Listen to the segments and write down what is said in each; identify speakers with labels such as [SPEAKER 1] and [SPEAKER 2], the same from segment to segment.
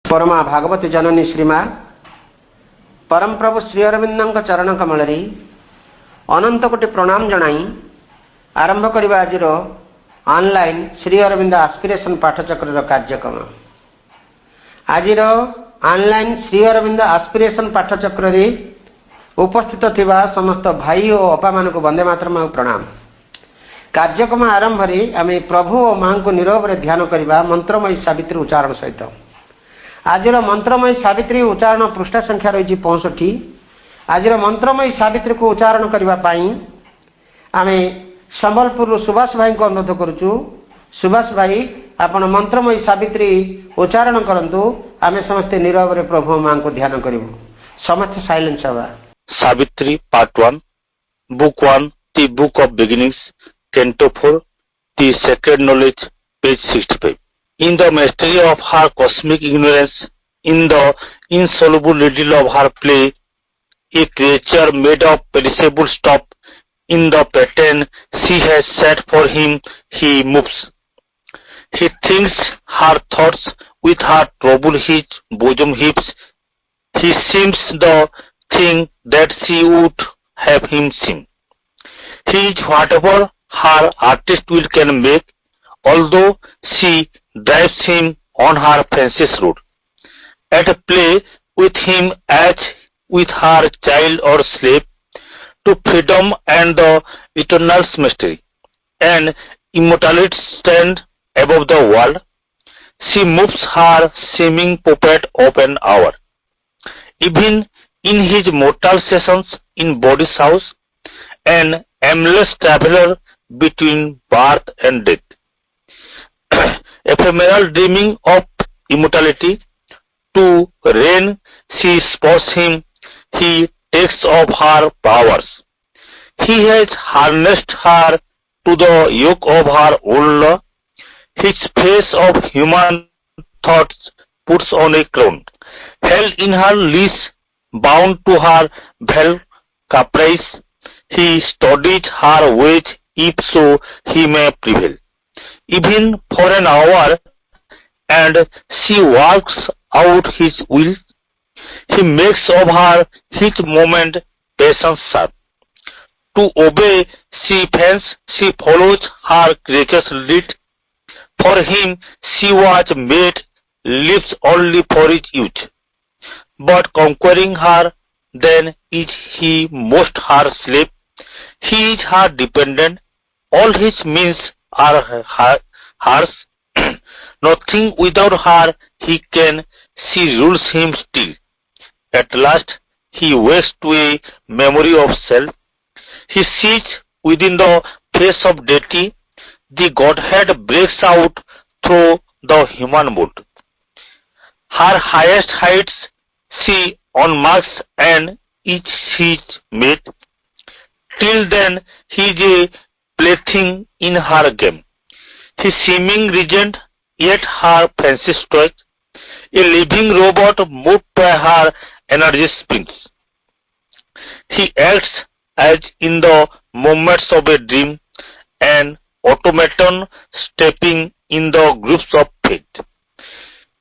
[SPEAKER 1] परमा भागवती जननी श्रीमा परम प्रभु श्री अरविंद चरण कमल अनंत कोटि प्रणाम जनाई आरंभ करबा आज ऑनलाइन श्री अरविंद आस्पिरेशन पाठचक्र कार्यक्रम। आज ऑनलाइन श्री अरविंद आस्पिरेशन पाठचक्र उपस्थित थिबा समस्त भाई और अपा मान को वंदे मातरम प्रणाम। कार्यक्रम आरंभ आम प्रभु और मां को नीरव ध्यान करवा मंत्रमयी सावित्री उच्चारण सहित। आज मंत्रमयी सावित्री उच्चारण पृष्ठ संख्या रही 65। आज मंत्रमयी सावित्री को उच्चारण करने आम संबलपुर सुभाष भाई को अनुरोध करुचु। सुभाष भाई आपण मंत्रमयी सावित्री उच्चारण करंतु, आम समस्ते नीरव प्रभु मां को ध्यान करूँ। समस्त साइलेंस हवा।
[SPEAKER 2] Savitri Part 1, Book 1, The Book of Beginnings, Canto 4, The Sacred Knowledge, page 65. In the mystery of her cosmic ignorance, in the insoluble riddle of her play, a creature made of perishable stuff, in the pattern she has set for him, he moves. He thinks her thoughts with her trouble his bosom heaps. He seems the thing that she would have him seem. He is whatever her artist will can make, although she drives him on her fancy's road. At play with him as with her child or slave, to freedom and the eternal mystery, and immortality stand above the world. She moves her seeming puppet of an hour. Even in his mortal sessions in body's house, an aimless traveler between birth and death. Ephemeral dreaming of immortality, to reign she spoils him, he takes of her powers. He has harnessed her to the yoke of her own law. His face of human thoughts puts on a crown. Held in her leash, bound to her veiled caprice, he studies her ways if so he may prevail. Even for an hour, and she works out his will. He makes of her each moment patience sharp. To obey she fains, she follows her creature's lead. For him she was made, lives only for his youth. But conquering her, then is he most her slave. He is her dependent. All his means are hers. Nothing without her he can. She rules him still. At last he wakes to a memory of self. He sees within the face of deity. The Godhead breaks out through the human mood. Her highest heights she unmasks and is his mate. Till then he is a plaything in her game. His seeming regent, yet her fancy toys. A living robot moved by her energy springs. He acts as in the moments of a dream, an automaton stepping in the grooves of fate.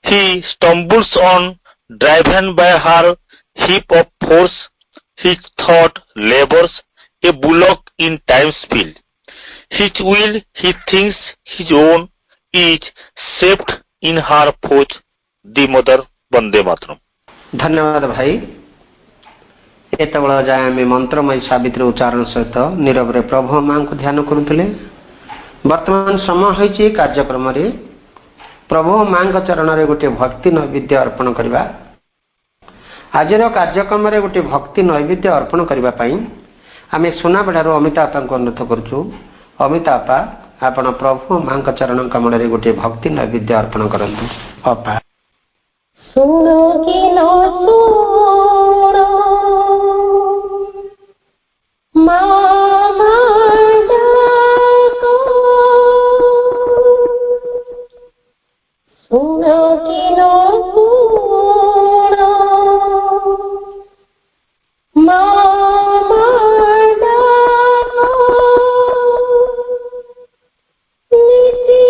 [SPEAKER 2] He stumbles on, driven by her heap of force. His thought labors, a bullock in time's field. His will, he thinks his own, is shaped in her forge, the mother Vande Mataram.
[SPEAKER 1] धन्यवाद भाई। एत बड़ा जाए आम मंत्रमयी सावित्री उच्चारण सहित नीरव प्रभु मां को ध्यान करुले। वर्तमान समय होइछि कार्यक्रम रे प्रभु मां चरण रे गोटे भक्ति नैवेद्य अर्पण करबा। आजर कार्यक्रम रे गोटे भक्ति नैवेद्य अर्पण करबा पई आमे सुनाबेडारो अमिता आपा को अनुरोध करछु। अमिता आपा आपण प्रभु मां चरण कमल रे गोटे भक्ति नैवेद्य अर्पण करंतु। अपा
[SPEAKER 3] सुनो कि न सुनो मामा डाको, सुनो कि न सुनो मामा डाको, निसी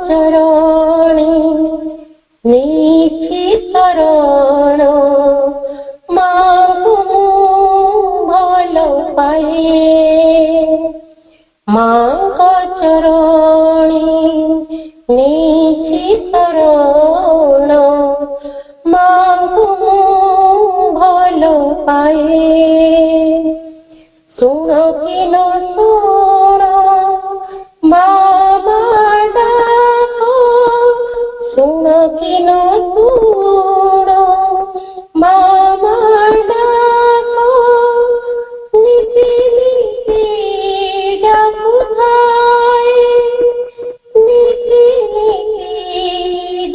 [SPEAKER 3] ଚରଣୀ ନେଇଛି ଶରଣ ମାଙ୍କୁ ମୁଁ ଭଲ ପାଏ ମାଙ୍କ ଚରଣୀ ନେଇଛି ଶରଣ ମାଙ୍କୁ ମୁଁ ଭଲ ପାଏ ଶୁଣ କି ନ ଶୁଣ ମାମା ଡାକ ଶୁଣ କି ନ ଶୁଣ ମାମା ଡାକ ନିଜେ ନିଜେ ଡାକୁଥାଏ ନିଜେ ନିଜେ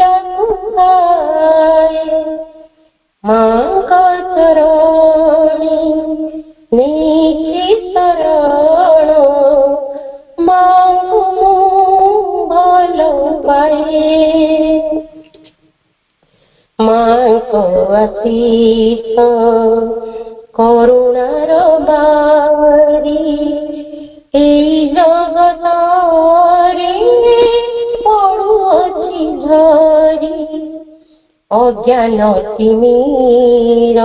[SPEAKER 3] ଡାକୁଥାଏ ମାଙ୍କ ଚରଣୀ ନେଇଛି ଶରଣ ମାଙ୍କୁ ମୁଁ ଭଲ ପାଏ ମାଙ୍କ ଆଶୀଷ କରୁଣାର ବାରି ଏଇ ଜଗତରେ ପଡୁଅଛି ଝରି ଅଜ୍ଞାନ ତିମିର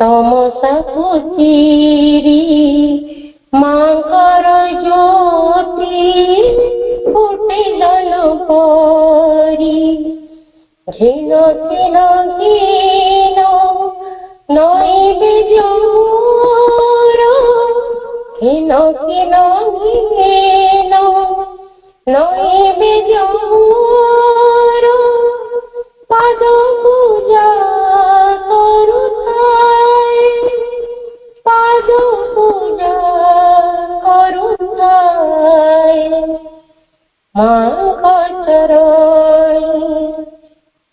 [SPEAKER 3] ତମସାକୁ ଚିରି ମାଙ୍କର ଜ୍ୟୋତି ଫୁଟେ ଜନ ପରି ଘିନ ଘିନ ଘିନ ନଇବେଦ୍ୟ ମୋର ଘିନ ଘିନ ଘିନ ନଇବେଦ୍ୟ ମୋର ପାଦ ପୂଜା କରୁଥାଏ ପାଦ ପୂଜା କରୁଥାଏ ମାଙ୍କ ଚରଣୀ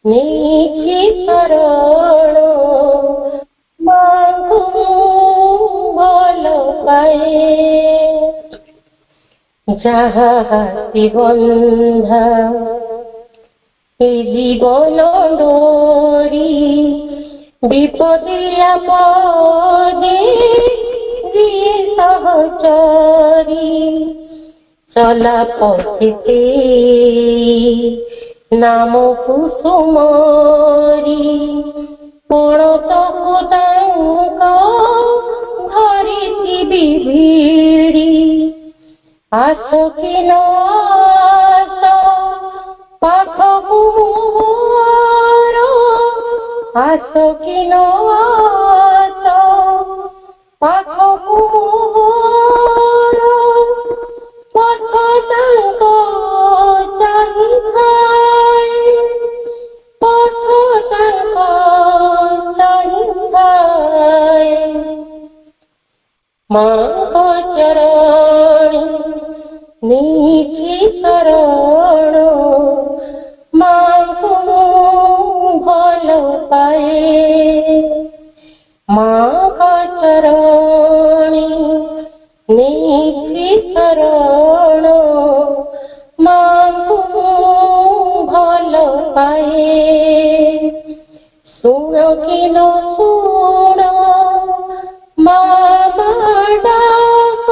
[SPEAKER 3] ନେଇଛି ଶରଣ ମାଙ୍କୁ ମୁଁ ଭଲ ପାଏ ଯାହା ହାତୀ ବନ୍ଧା ଏ ଜୀବନ ଡୋରି ବିପଦିଆ ପଦେ ଯିଏ ସହଚରୀ ଚଲା ପথিতে নাম কুসুমরি পড়তকু তাঙ্ক ধরিথিবি ভিড়ি আস কি ন আস পাখকু মোর আস কি ন আস পাখকু মোর পথ তাঙ্ক চাহিଥାଏ পথ ତାଙ୍କ ଚାହିଥାଏ ମାଙ୍କ ଚରଣୀ ନେଇଛି ଶରଣ ମାଙ୍କୁ ମୁଁ ଭଲ ପାଏ ମାଙ୍କ ଚରଣୀ ନେଇଛି ଶରଣ ମାଙ୍କୁ ମୁଁ ଭଲ ପାଏ ଶୁଣ କି ନ ଶୁଣ ମାମା ଡାକ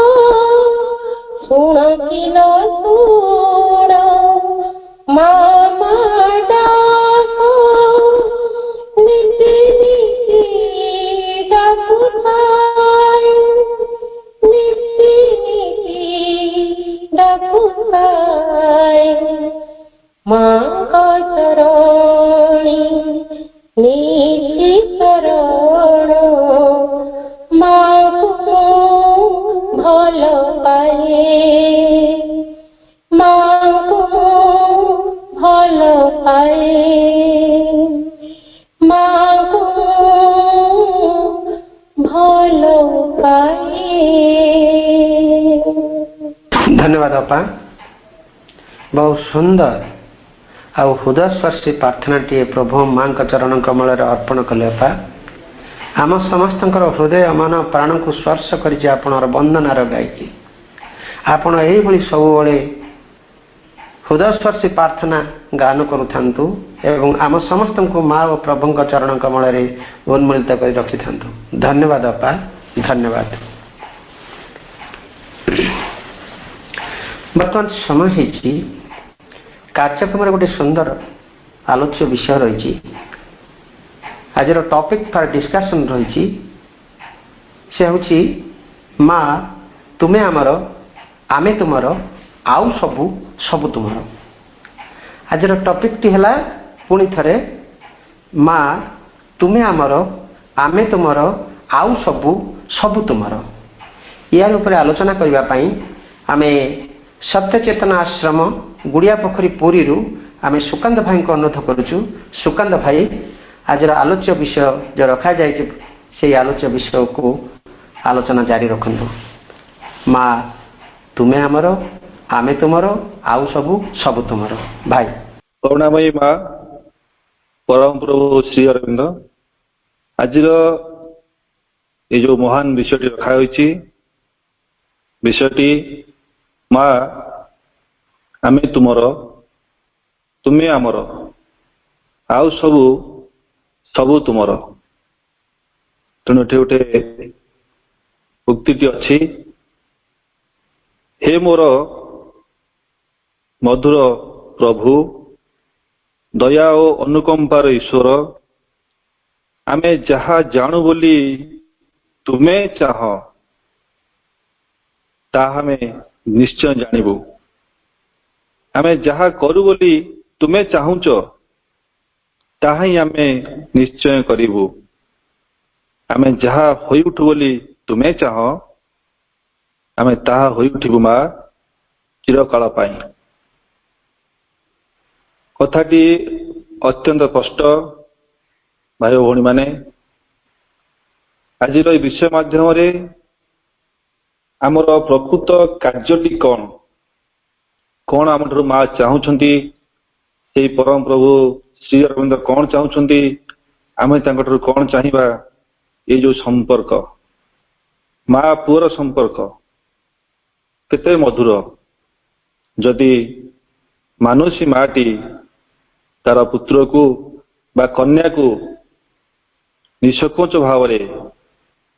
[SPEAKER 3] ଶୁଣ କି ନ ଶୁଣ ମାମା ଡାକ ନିଜେ ନିଜେ ଡାକୁଥାଏ ନିଜେ ନିଜେ ଡାକୁଥାଏ ମାଙ୍କ ଚରଣୀ ନେଇଛି ଶରଣ ମାଙ୍କୁ ମୁଁ ଭଲ ପାଏ ମାଙ୍କୁ ମୁଁ ଭଲ ପାଏ ମାଙ୍କୁ ମୁଁ ଭଲ ପାଏ।
[SPEAKER 1] ଧନ୍ୟବାଦ ଅପା। ବହୁତ ସୁନ୍ଦର ଆଉ ହୃଦୟସ୍ପର୍ଶୀ ପ୍ରାର୍ଥନାଟିଏ ପ୍ରଭୁ ମାଙ୍କ ଚରଣ କମଳରେ ଅର୍ପଣ କଲେ ଅପା। ଆମ ସମସ୍ତଙ୍କର ହୃଦୟ ମନ ପ୍ରାଣକୁ ସ୍ପର୍ଶ କରିଛି ଆପଣଙ୍କର ବନ୍ଦନାର ଗାଇକି। ଆପଣ ଏଇଭଳି ସବୁବେଳେ ହୃଦୟସ୍ପର୍ଶୀ ପ୍ରାର୍ଥନା ଗାନ କରୁଥାନ୍ତୁ ଏବଂ ଆମ ସମସ୍ତଙ୍କୁ ମା ଓ ପ୍ରଭୁଙ୍କ ଚରଣ କମଳରେ ଉନ୍ମୋଳିତ କରି ରଖିଥାନ୍ତୁ। ଧନ୍ୟବାଦ ଅପା, ଧନ୍ୟବାଦ। ବର୍ତ୍ତମାନ ସମୟ ହେଇଛି କାର୍ଯ୍ୟକ୍ରମରେ ଗୋଟେ ସୁନ୍ଦର ଆଲୋଚ୍ୟ ବିଷୟ ରହିଛି। ଆଜିର ଟପିକ୍ ଫର୍ ଡିସ୍କସନ୍ ରହିଛି, ସେ ହେଉଛି ମା ତୁମେ ଆମର, ଆମେ ତୁମର, ଆଉ ସବୁ ସବୁ ତୁମର। ଆଜିର ଟପିକ୍ଟି ହେଲା ପୁଣି ଥରେ ମା ତୁମେ ଆମର, ଆମେ ତୁମର, ଆଉ ସବୁ ସବୁ ତୁମର। ୟାର ଉପରେ ଆଲୋଚନା କରିବା ପାଇଁ ଆମେ ସତ୍ୟଚେତନା ଆଶ୍ରମ ଗୁଡ଼ିଆ ପୋଖରୀ ପୁରୀରୁ ଆମେ ସୁକାନ୍ତ ଭାଇଙ୍କୁ ଅନୁରୋଧ କରୁଛୁ। ସୁକାନ୍ତ ଭାଇ ଆଜିର ଆଲୋଚ୍ୟ ବିଷୟ ଯେଉଁ ରଖାଯାଇଛି ସେହି ଆଲୋଚ୍ୟ ବିଷୟକୁ ଆଲୋଚନା ଜାରି ରଖନ୍ତୁ। ମା ତୁମେ ଆମର, ଆମେ ତୁମର, ଆଉ ସବୁ ସବୁ ତୁମର। ଭାଇ।
[SPEAKER 4] କରୁଣାମୟୀ ମା ପରମ ପ୍ରଭୁ ଶ୍ରୀ ଅରବିନ୍ଦ ଆଜିର এই ଯେଉଁ ମହାନ ବିଷୟଟି ରଖାହୋଇଛି, ବିଷୟଟି ମା ଆମେ ତୁମର, ତୁମେ ଆମର, ଆଉ ସବୁ ସବୁ ତୁମର। ତେଣୁ ଏଠି ଗୋଟେ ଉକ୍ତିଟି ଅଛି, ହେ ମୋର ମଧୁର ପ୍ରଭୁ, ଦୟା ଓ ଅନୁକମ୍ପାର ଈଶ୍ୱର, ଆମେ ଯାହା ଜାଣୁ ବୋଲି ତୁମେ ଚାହଁ ତାହା ଆମେ ନିଶ୍ଚୟ ଜାଣିବୁ। ଆମେ ଯାହା କରୁ ବୋଲି ତୁମେ ଚାହୁଁଛ ତାହା ହିଁ ଆମେ ନିଶ୍ଚୟ କରିବୁ। ଆମେ ଯାହା ହୋଇଉଠୁ ବୋଲି ତୁମେ ଚାହଁ ଆମେ ତାହା ହୋଇଉଠିବୁ ମା ଚିରକାଳ ପାଇଁ। କଥାଟି ଅତ୍ୟନ୍ତ ସ୍ପଷ୍ଟ। ଭାଇ ଓ ଭଉଣୀମାନେ, ଆଜିର ଏହି ବିଷୟ ମାଧ୍ୟମରେ ଆମର ପ୍ରକୃତ କାର୍ଯ୍ୟଟି କ'ଣ, କ'ଣ ଆମଠାରୁ ମା ଚାହୁଁଛନ୍ତି, ସେଇ ପରମ ପ୍ରଭୁ ଶ୍ରୀ ଅରବିନ୍ଦ କ'ଣ ଚାହୁଁଛନ୍ତି, ଆମେ ତାଙ୍କଠାରୁ କ'ଣ ଚାହିଁବା, ଏ ଯେଉଁ ସମ୍ପର୍କ ମା ପୁଅର ସମ୍ପର୍କ କେତେ ମଧୁର। ଯଦି ମାନୁଷୀ ମାଟି ତାର ପୁତ୍ରକୁ ବା କନ୍ୟାକୁ ନିଃସଙ୍କୋଚ ଭାବରେ,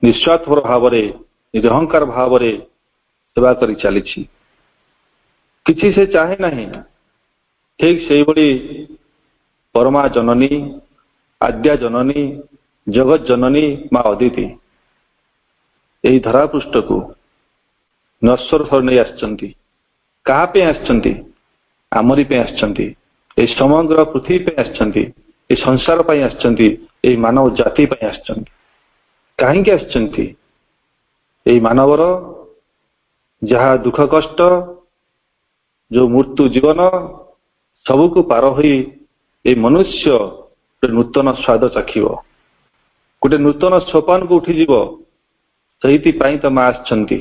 [SPEAKER 4] ନିଃସ୍ୱାର୍ଥପର ଭାବରେ, ନିରହଙ୍କାର ଭାବରେ ସେବା କରି ଚାଲିଛି, କିଛି ସେ ଚାହେଁ ନାହିଁ। ଠିକ ସେଇଭଳି ପରମା ଜନନୀ, ଆଦ୍ୟା ଜନନୀ, ଜଗତ ଜନନୀ ମା ଅଦିତି ଏହି ଧରାପୃଷ୍ଠକୁ ନଶ୍ୱର ଥର ନେଇ ଆସିଛନ୍ତି। କାହା ପାଇଁ ଆସିଛନ୍ତି? ଆମରି ପାଇଁ ଆସିଛନ୍ତି। ଏହି ସମଗ୍ର ପୃଥିବୀ ପାଇଁ ଆସିଛନ୍ତି, ଏହି ସଂସାର ପାଇଁ ଆସିଛନ୍ତି, ଏହି ମାନବ ଜାତି ପାଇଁ ଆସିଛନ୍ତି। କାହିଁକି ଆସିଛନ୍ତି? ଏହି ମାନବର ଯାହା ଦୁଃଖ କଷ୍ଟ, ଯେଉଁ ମୃତ୍ୟୁ ଜୀବନ ସବୁକୁ ପାର ହୋଇ ଏହି ମନୁଷ୍ୟ ଗୋଟେ ନୂତନ ସ୍ୱାଦ ଚାଖିବ, ଗୋଟେ ନୂତନ ସୋପାନକୁ ଉଠିଯିବ। ସେଇଥିପାଇଁ ତ ମା ଆସିଛନ୍ତି।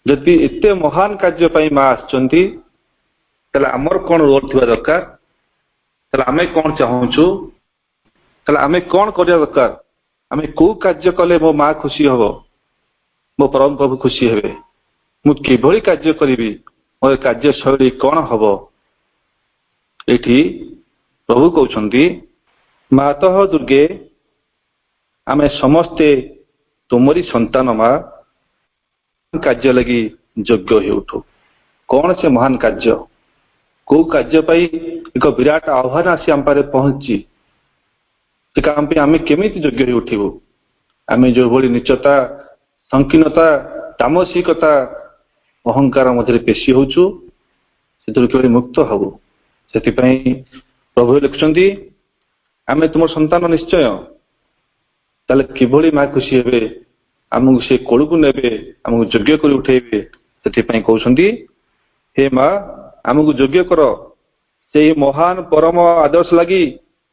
[SPEAKER 4] ଯଦି ଏତେ ମହାନ କାର୍ଯ୍ୟ ପାଇଁ ମା ଆସିଛନ୍ତି, ତାହେଲେ ଆମର କ'ଣ ରୋଲ ଥିବା ଦରକାର? ତାହେଲେ ଆମେ କ'ଣ ଚାହୁଁଛୁ? ତାହେଲେ ଆମେ କ'ଣ କରିବା ଦରକାର? ଆମେ କୋଉ କାର୍ଯ୍ୟ କଲେ ମୋ ମା ଖୁସି ହବ, ମୋ ପରମ ପ୍ରଭୁ ଖୁସି ହେବେ? ମୁଁ କିଭଳି କାର୍ଯ୍ୟ କରିବି? ମୋର କାର୍ଯ୍ୟଶୈଳୀ କ'ଣ ହବ? ଏଠି ପ୍ରଭୁ କହୁଛନ୍ତି, ମାତଃ ଦୁର୍ଗେ, ଆମେ ସମସ୍ତେ ତୁମରି ସନ୍ତାନ ମା, କାର୍ଯ୍ୟ ଲାଗି ଯୋଗ୍ୟ ହେଉଠୁ। କ'ଣ ସେ ମହାନ କାର୍ଯ୍ୟ? କୋଉ କାର୍ଯ୍ୟ ପାଇଁ ଏକ ବିରାଟ ଆହ୍ୱାନ ଆସି ଆମ ପାଖରେ ପହଞ୍ଚିଛି? ସେ କାମ ପାଇଁ ଆମେ କେମିତି ଯୋଗ୍ୟ ହେଇ ଉଠିବୁ? ଆମେ ଯେଉଁଭଳି ନିଚତା, ସଂକୀର୍ଣ୍ଣତା, ତାମସିକତା, ଅହଙ୍କାର ମଧ୍ୟରେ ପେଶି ହେଉଛୁ, ସେଥିରୁ କିଭଳି ମୁକ୍ତ ହବୁ? ସେଥିପାଇଁ ପ୍ରଭୁ ଲେଖୁଛନ୍ତି, ଆମେ ତୁମ ସନ୍ତାନ ନିଶ୍ଚୟ। ତାହେଲେ କିଭଳି ମା ଖୁସି ହେବେ? ଆମକୁ ସେ କୋଳକୁ ନେବେ, ଆମକୁ ଯୋଗ୍ୟ କରି ଉଠେଇବେ। ସେଥିପାଇଁ କହୁଛନ୍ତି, ହେ ମା ଆମକୁ ଯୋଗ୍ୟ କର ସେଇ ମହାନ ପରମ ଆଦର୍ଶ ଲାଗି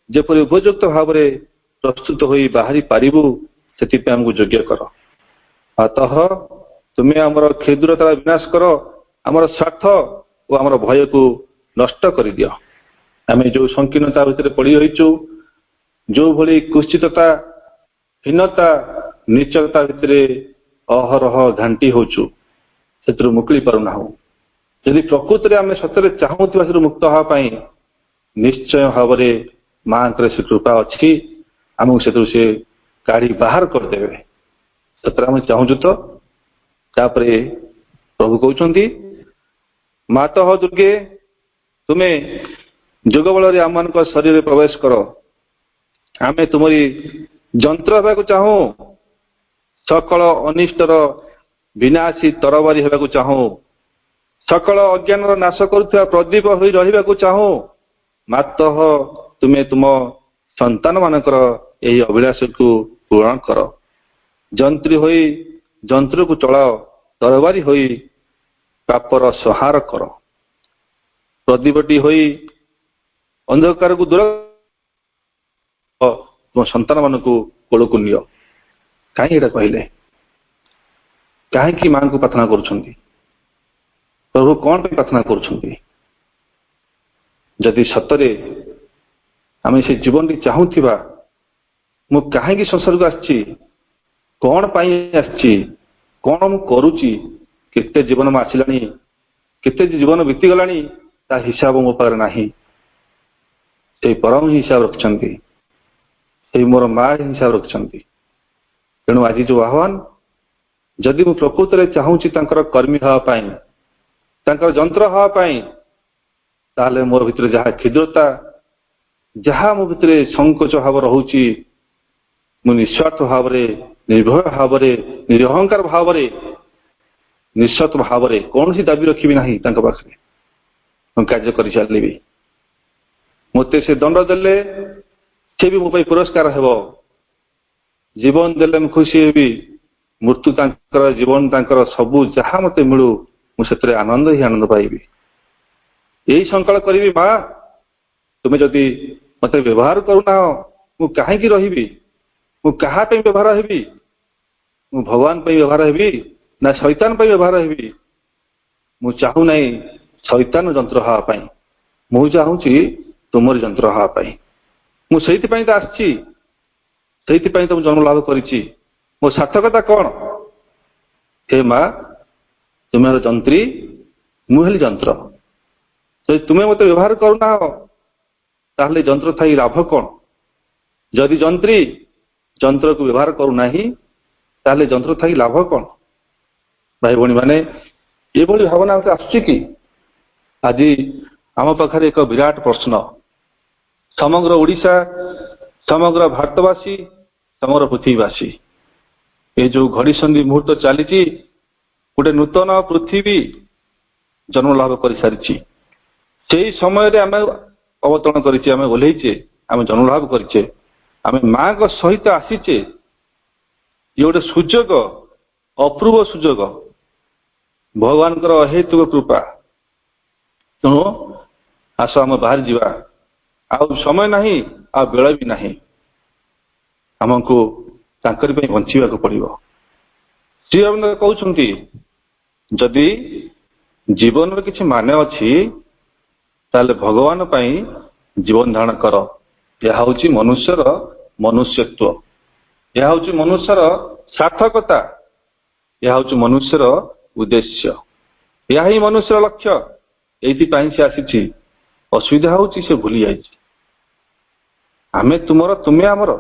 [SPEAKER 4] ଯେପରି ଉପଯୁକ୍ତ ଭାବରେ ପ୍ରସ୍ତୁତ ହୋଇ ବାହାରି ପାରିବୁ, ସେଥିପାଇଁ ଆମକୁ ଯୋଗ୍ୟ କର। ଅତଃ ତୁମେ ଆମର କ୍ଷୁଦ୍ରତା ବିନାଶ କର, ଆମର ସ୍ୱାର୍ଥ ଓ ଆମର ଭୟକୁ ନଷ୍ଟ କରିଦିଅ। ଆମେ ଯେଉଁ ସଂକୀର୍ଣ୍ଣତା ଭିତରେ ପଡ଼ି ରହିଛୁ, ଯେଉଁଭଳି କୁଶ୍ଚିତତା, ହୀନତା, ନିଚତା ଭିତରେ ଅହରହ ଘାଣ୍ଟି ହେଉଛୁ, ସେଥିରୁ ମୁକୁଳି ପାରୁନାହୁଁ। ଯଦି ପ୍ରକୃତରେ ଆମେ ସତରେ ଚାହୁଁଥିବା ସେଥିରୁ ମୁକ୍ତ ହେବା ପାଇଁ, ନିଶ୍ଚୟ ଭାବରେ ମାଙ୍କର ସେ କୃପା ଅଛି, ଆମକୁ ସେଥିରୁ ସେ କାଢ଼ି ବାହାର କରିଦେବେ। ସତରେ ଆମେ ଚାହୁଁଛୁ ତ? ତାପରେ ପ୍ରଭୁ କହୁଛନ୍ତି, ମାତଃ ଦୁର୍ଗେ, ତୁମେ ଯୋଗ ବଳରେ ଆମମାନଙ୍କ ଶରୀରରେ ପ୍ରବେଶ କର। ଆମେ ତୁମରି ଯନ୍ତ୍ର ହେବାକୁ ଚାହୁଁ, ସକଳ ଅନିଷ୍ଟର ବିନାଶୀ ତରବାରୀ ହେବାକୁ ଚାହୁଁ, ସକଳ ଅଜ୍ଞାନର ନାଶ କରୁଥିବା ପ୍ରଦୀପ ହୋଇ ରହିବାକୁ ଚାହୁଁ। ମାତ୍ର ତୁମେ ତୁମ ସନ୍ତାନ ମାନଙ୍କର ଏହି ଅଭିଳାଷକୁ ପୂରଣ କର। ଯନ୍ତ୍ରୀ ହୋଇ ଯନ୍ତ୍ରକୁ ଚଳାଅ, ତରବାରୀ ହୋଇ ପାପର ସଂହାର କର। ପ୍ରଦୀପଟି ହୋଇ ଅନ୍ଧକାରକୁ ଦୂର ତୁମ ସନ୍ତାନ ମାନଙ୍କୁ କୋଳକୁ ନିଅ। କାହିଁକି ଏଇଟା କହିଲେ? କାହିଁକି ମାଙ୍କୁ ପ୍ରାର୍ଥନା କରୁଛନ୍ତି? ପ୍ରଭୁ କଣ ପାଇଁ ପ୍ରାର୍ଥନା କରୁଛନ୍ତି? ଯଦି ସତରେ ଆମେ ସେ ଜୀବନଟି ଚାହୁଁଥିବା, ମୁଁ କାହିଁକି ସଂସାରକୁ ଆସିଛି, କଣ ପାଇଁ ଆସିଛି, କଣ ମୁଁ କରୁଛି, କେତେ ଜୀବନ ମୁଁ ଆସିଲାଣି, କେତେ ଜୀବନ ବିତିଗଲାଣି, ତା ହିସାବ ମୋ ପାଖରେ ନାହିଁ। ସେଇ ପରମ ହିଁ ହିସାବ ରଖିଛନ୍ତି, ସେଇ ମୋର ମା ହିସାବ ରଖିଛନ୍ତି। ତେଣୁ ଆଜି ଯୋଉ ଆହ୍ୱାନ, ଯଦି ମୁଁ ପ୍ରକୃତରେ ଚାହୁଁଛି ତାଙ୍କର କର୍ମୀ ହେବା ପାଇଁ, ତାଙ୍କର ଯନ୍ତ୍ର ହେବା ପାଇଁ, ତାହେଲେ ମୋର ଭିତରେ ଯାହା କ୍ଷୁଦ୍ରତା, ଯାହା ମୋ ଭିତରେ ସଂକୋଚ ଭାବ ରହୁଛି, ମୁଁ ନିଃସ୍ୱାର୍ଥ ଭାବରେ, ନିର୍ଭୟ ଭାବରେ, ନିରହଙ୍କାର ଭାବରେ, ନିଃସ୍ୱାର୍ଥ ଭାବରେ କୌଣସି ଦାବି ରଖିବି ନାହିଁ ତାଙ୍କ ପାଖରେ। ମୁଁ କାର୍ଯ୍ୟ କରି ଚାଲିବି। ମୋତେ ସେ ଦଣ୍ଡ ଦେଲେ ସେ ବି ମୋ ପାଇଁ ପୁରସ୍କାର ହେବ। ଜୀବନ ଦେଲେ ମୁଁ ଖୁସି ହେବି, ମୃତ୍ୟୁ ତାଙ୍କର, ଜୀବନ ତାଙ୍କର, ସବୁ ଯାହା ମୋତେ ମିଳୁ ମୁଁ ସେଥିରେ ଆନନ୍ଦ ହିଁ ଆନନ୍ଦ ପାଇବି। ଏଇ ସଂକଳ୍ପ କରିବି। ମା, ତୁମେ ଯଦି ମୋତେ ବ୍ୟବହାର କରୁନାହ, ମୁଁ କାହିଁକି ରହିବି? ମୁଁ କାହା ପାଇଁ ବ୍ୟବହାର ହେବି? ମୁଁ ଭଗବାନ ପାଇଁ ବ୍ୟବହାର ହେବି ନା ଶୈତାନ ପାଇଁ ବ୍ୟବହାର ହେବି? ମୁଁ ଚାହୁଁନାହିଁ ଶୈତାନ ଯନ୍ତ୍ର ହେବା ପାଇଁ, ମୁଁ ଚାହୁଁଛି ତୁମରି ଯନ୍ତ୍ର ହେବା ପାଇଁ। ମୁଁ ସେଇଥିପାଇଁ ତ ଆସିଛି, ସେଇଥିପାଇଁ ତ ମୁଁ ଜନ୍ମ ଲାଭ କରିଛି। ମୋ ସାର୍ଥକତା କଣ? ହେ ମା, ତୁମେ ହେଲ ଯନ୍ତ୍ରୀ, ମୁଁ ହେଲି ଯନ୍ତ୍ର। ଯଦି ତୁମେ ମୋତେ ବ୍ୟବହାର କରୁନାହ, ତାହେଲେ ଯନ୍ତ୍ର ଥାଇ ଲାଭ କଣ? ଯଦି ଯନ୍ତ୍ରୀ ଯନ୍ତ୍ରକୁ ବ୍ୟବହାର କରୁନାହିଁ, ତାହେଲେ ଯନ୍ତ୍ର ଥାଇ ଲାଭ କଣ? ଭାଇ ଭଉଣୀ ମାନେ, ଏଭଳି ଭାବନା ଆସୁଛି କି? ଆଜି ଆମ ପାଖରେ ଏକ ବିରାଟ ପ୍ରଶ୍ନ। ସମଗ୍ର ଓଡ଼ିଶା, ସମଗ୍ର ଭାରତବାସୀ, ସମଗ୍ର ପୃଥିବୀବାସୀ, ଏ ଯୋଉ ଘଡ଼ିସନ୍ଧି ମୁହୂର୍ତ୍ତ ଚାଲିଛି, ଗୋଟେ ନୂତନ ପୃଥିବୀ ଜନ୍ମ ଲାଭ କରିସାରିଛି। ସେଇ ସମୟରେ ଆମେ ଅବତରଣ କରିଛେ, ଆମେ ଓହ୍ଲେଇଛେ, ଆମେ ଜନ୍ମ ଲାଭ କରିଛେ, ଆମେ ମାଙ୍କ ସହିତ ଆସିଛେ। ଇଏ ଗୋଟେ ସୁଯୋଗ, ଅପୂର୍ବ ସୁଯୋଗ, ଭଗବାନଙ୍କର ଅହେତୁକ କୃପା। ତେଣୁ ଆସ ଆମେ ବାହାରି ଯିବା। ଆଉ ସମୟ ନାହିଁ, ଆଉ ବେଳ ବି ନାହିଁ। ଆମକୁ ତାଙ୍କରି ପାଇଁ ବଞ୍ଚିବାକୁ ପଡ଼ିବ। ଶ୍ରୀ ଅରବିନ୍ଦ କହୁଛନ୍ତି, ଯଦି ଜୀବନର କିଛି ମାନେ ଅଛି, ତାହେଲେ ଭଗବାନ ପାଇଁ ଜୀବନ ଧାରଣ କର। ଏହା ହେଉଛି ମନୁଷ୍ୟର ମନୁଷ୍ୟତ୍ୱ, ଏହା ହେଉଛି ମନୁଷ୍ୟର ସାର୍ଥକତା, ଏହା ହେଉଛି ମନୁଷ୍ୟର ଉଦ୍ଦେଶ୍ୟ, ଏହା ହିଁ ମନୁଷ୍ୟର ଲକ୍ଷ୍ୟ। ଏଇଥିପାଇଁ ସେ ଆସିଛି। ଅସୁବିଧା ହେଉଛି ସେ ଭୁଲି ଯାଇଛି। ଆମେ ତୁମର, ତୁମେ ଆମର।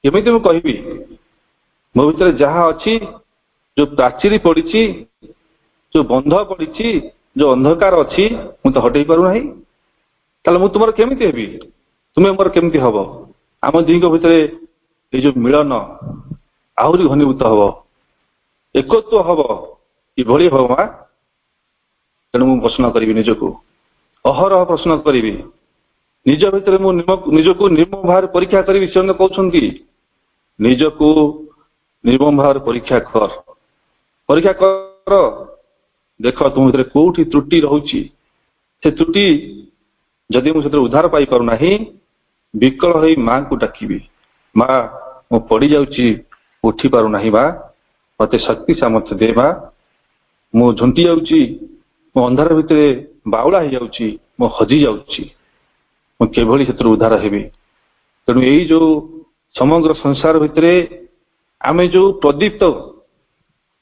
[SPEAKER 4] କେମିତି ମୁଁ କହିବି? ମୋ ଭିତରେ ଯାହା ଅଛି, ଯୋଉ ପ୍ରାଚୀରି ପଡ଼ିଛି, ଯୋଉ ବନ୍ଧ ପଡ଼ିଛି, ଯୋଉ ଅନ୍ଧକାର ଅଛି, ମୁଁ ତ ହଟେଇ ପାରୁନାହିଁ। ତାହେଲେ ମୁଁ ତୁମର କେମିତି ହେବି? ତୁମେ ମୋର କେମିତି ହବ? ଆମ ଦୁହିଁଙ୍କ ଭିତରେ ଏଇ ଯୋଉ ମିଳନ ଆହୁରି ଘନୀଭୂତ ହବ, ଏକତ୍ୱ ହବ। କିଭଳି ହବ ମା? ତେଣୁ ମୁଁ ପ୍ରଶ୍ନ କରିବି ନିଜକୁ, ଅହରହ ପ୍ରଶ୍ନ କରିବି ନିଜ ଭିତରେ। ମୁଁ ନିଜକୁ ନିର୍ମମ ଭାବରେ ପରୀକ୍ଷା କରିବି। ସେ କହୁଛନ୍ତି, ନିଜକୁ ନିର୍ମମ ଭାବରେ ପରୀକ୍ଷା କର, ପରୀକ୍ଷା କର। ଦେଖ ତୁମ ଭିତରେ କୋଉଠି ତ୍ରୁଟି ରହୁଛି। ସେ ତ୍ରୁଟି ଯଦି ମୁଁ ସେଥିରେ ଉଦ୍ଧାର ପାଇପାରୁନାହିଁ, ବିକଳ ହୋଇ ମାଙ୍କୁ ଡାକିବି। ମା, ମୁଁ ପଡ଼ିଯାଉଛି, ଉଠି ପାରୁନାହିଁ। ମା, ମୋତେ ଶକ୍ତି ସାମର୍ଥ୍ୟ ଦେ। ମା, ମୁଁ ଝୁଣ୍ଟି ଯାଉଛି, ମୋ ଅନ୍ଧାର ଭିତରେ ବାଉଳା ହେଇଯାଉଛି, ମୁଁ ହଜି ଯାଉଛି। ମୁଁ କିଭଳି ସେଥିରୁ ଉଦ୍ଧାର ହେବି? ତେଣୁ ଏଇ ଯୋଉ ସମଗ୍ର ସଂସାର ଭିତରେ ଆମେ ଯୋଉ ପ୍ରଦୀପ୍ତ,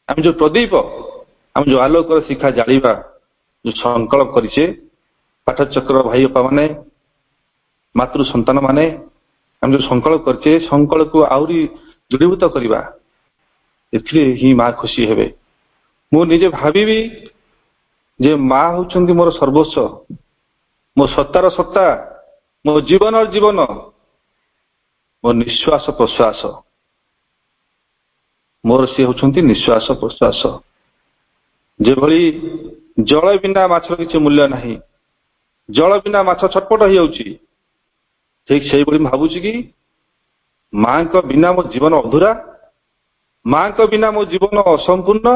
[SPEAKER 4] ଆମେ ଯୋଉ ପ୍ରଦୀପ, ଆମେ ଯୋଉ ଆଲୋକର ଶିଖା ଜାଳିବା, ଯୋଉ ସଂକଳ୍ପ କରିଛେ, ପାଠଚକ୍ର ଭାଇ ବାପା ମାନେ, ମାତୃ ସନ୍ତାନ ମାନେ, ଆମେ ଯୋଉ ସଂକଳ୍ପ କରିଛେ, ସଂକଳ୍ପକୁ ଆହୁରି ଦୃଢ଼ୀଭୂତ କରିବା। ଏଥିରେ ହିଁ ମା ଖୁସି ହେବେ। ମୁଁ ନିଜେ ଭାବିବି ଯେ ମା ହେଉଛନ୍ତି ମୋର ସର୍ବସ୍ୱ। ମୋ ସତ୍ତାର ସତ୍ତା, ମୋ ଜୀବନର ଜୀବନ, ମୋ ନିଶ୍ୱାସ ପ୍ରଶ୍ୱାସ। ମୋର ସିଏ ହେଉଛନ୍ତି ନିଶ୍ୱାସ ପ୍ରଶ୍ୱାସ। ଯେଭଳି ଜଳ ବିନା ମାଛର କିଛି ମୂଲ୍ୟ ନାହିଁ, ଜଳ ବିନା ମାଛ ଛଟପଟ ହେଇଯାଉଛି, ଠିକ ସେଇଭଳି ମୁଁ ଭାବୁଛି କି ମାଙ୍କ ବିନା ମୋ ଜୀବନ ଅଧୁରା, ମାଙ୍କ ବିନା ମୋ ଜୀବନ ଅସମ୍ପୂର୍ଣ୍ଣ,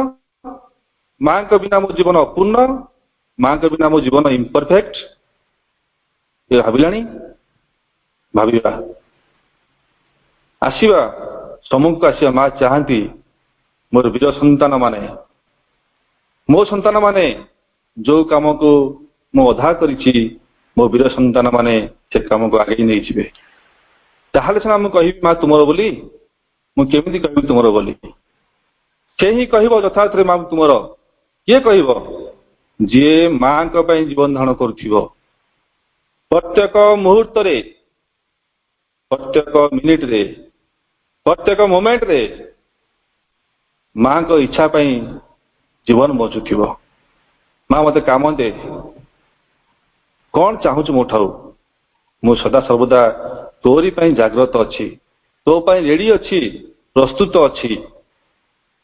[SPEAKER 4] ମାଙ୍କ ବିନା ମୋ ଜୀବନ ଅପୂର୍ଣ୍ଣ, ମାଙ୍କ ବିନା ମୋ ଜୀବନ ଇମ୍ପରଫେକ୍ଟ। ଏ ଭାବିଲାଣି? ଭାବିବା, ଆସିବା, ସମ୍ମୁଖକୁ ଆସିବା। ମା ଚାହାନ୍ତି ମୋର ବୀର ସନ୍ତାନ ମାନେ, ମୋ ସନ୍ତାନ ମାନେ ଯୋଉ କାମକୁ ମୁଁ ଅଧା କରିଛି, ମୋ ବୀର ସନ୍ତାନ ମାନେ ସେ କାମକୁ ଆଗେଇ ନେଇଯିବେ। ତାହେଲେ ସିନା ମୁଁ କହିବି ମା ତୁମର ବୋଲି। ମୁଁ କେମିତି କହିବି ତୁମର ବୋଲି? ସେ ହିଁ କହିବ ଯଥାର୍ଥରେ ମା ତୁମର। କିଏ କହିବ? ଯିଏ ମାଙ୍କ ପାଇଁ ଜୀବନ ଧାରଣ କରୁଥିବ। ପ୍ରତ୍ୟେକ ମୁହୂର୍ତ୍ତରେ, ପ୍ରତ୍ୟେକ ମିନିଟରେ, ପ୍ରତ୍ୟେକ ମୋମେଣ୍ଟରେ ମାଙ୍କ ଇଚ୍ଛା ପାଇଁ ଜୀବନ ବଞ୍ଚୁଥିବ। ମା ମତେ କାମ ଦେ, କଣ ଚାହୁଁଛୁ ମୋ ଠାରୁ? ମୁଁ ସଦା ସର୍ବଦା ତୋରି ପାଇଁ ଜାଗ୍ରତ ଅଛି, ତୋ ପାଇଁ ରେଡି ଅଛି, ପ୍ରସ୍ତୁତ ଅଛି।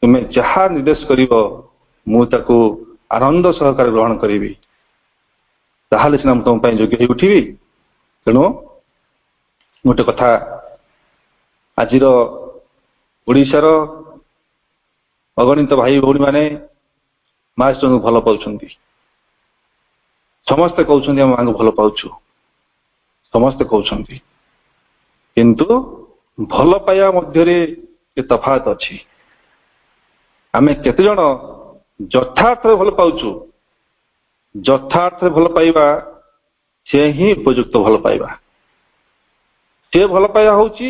[SPEAKER 4] ତୁମେ ଯାହା ନିର୍ଦ୍ଦେଶ କରିବ ମୁଁ ତାକୁ ଆନନ୍ଦ ସହକାରେ ଗ୍ରହଣ କରିବି। ତାହେଲେ ସିନା ମୁଁ ତମ ପାଇଁ ଯୋଗ୍ୟ ହେଇ ଉଠିବି। ତେଣୁ ଗୋଟେ କଥା, ଆଜିର ଓଡ଼ିଶାର ଅଗଣିତ ଭାଇ ଭଉଣୀମାନେ ମାଷ୍ଟରଙ୍କୁ ଭଲ ପାଉଛନ୍ତି। ସମସ୍ତେ କହୁଛନ୍ତି ଆମେ ମାଙ୍କୁ ଭଲ ପାଉଛୁ, ସମସ୍ତେ କହୁଛନ୍ତି, କିନ୍ତୁ ଭଲ ପାଇବା ମଧ୍ୟରେ ତଫାତ ଅଛି। ଆମେ କେତେଜଣ ଯଥାର୍ଥରେ ଭଲ ପାଉଛୁ? ଯଥାର୍ଥରେ ଭଲ ପାଇବା ସେ ହିଁ ଉପଯୁକ୍ତ ଭଲ ପାଇବା। ସେ ଭଲ ପାଇବା ହଉଛି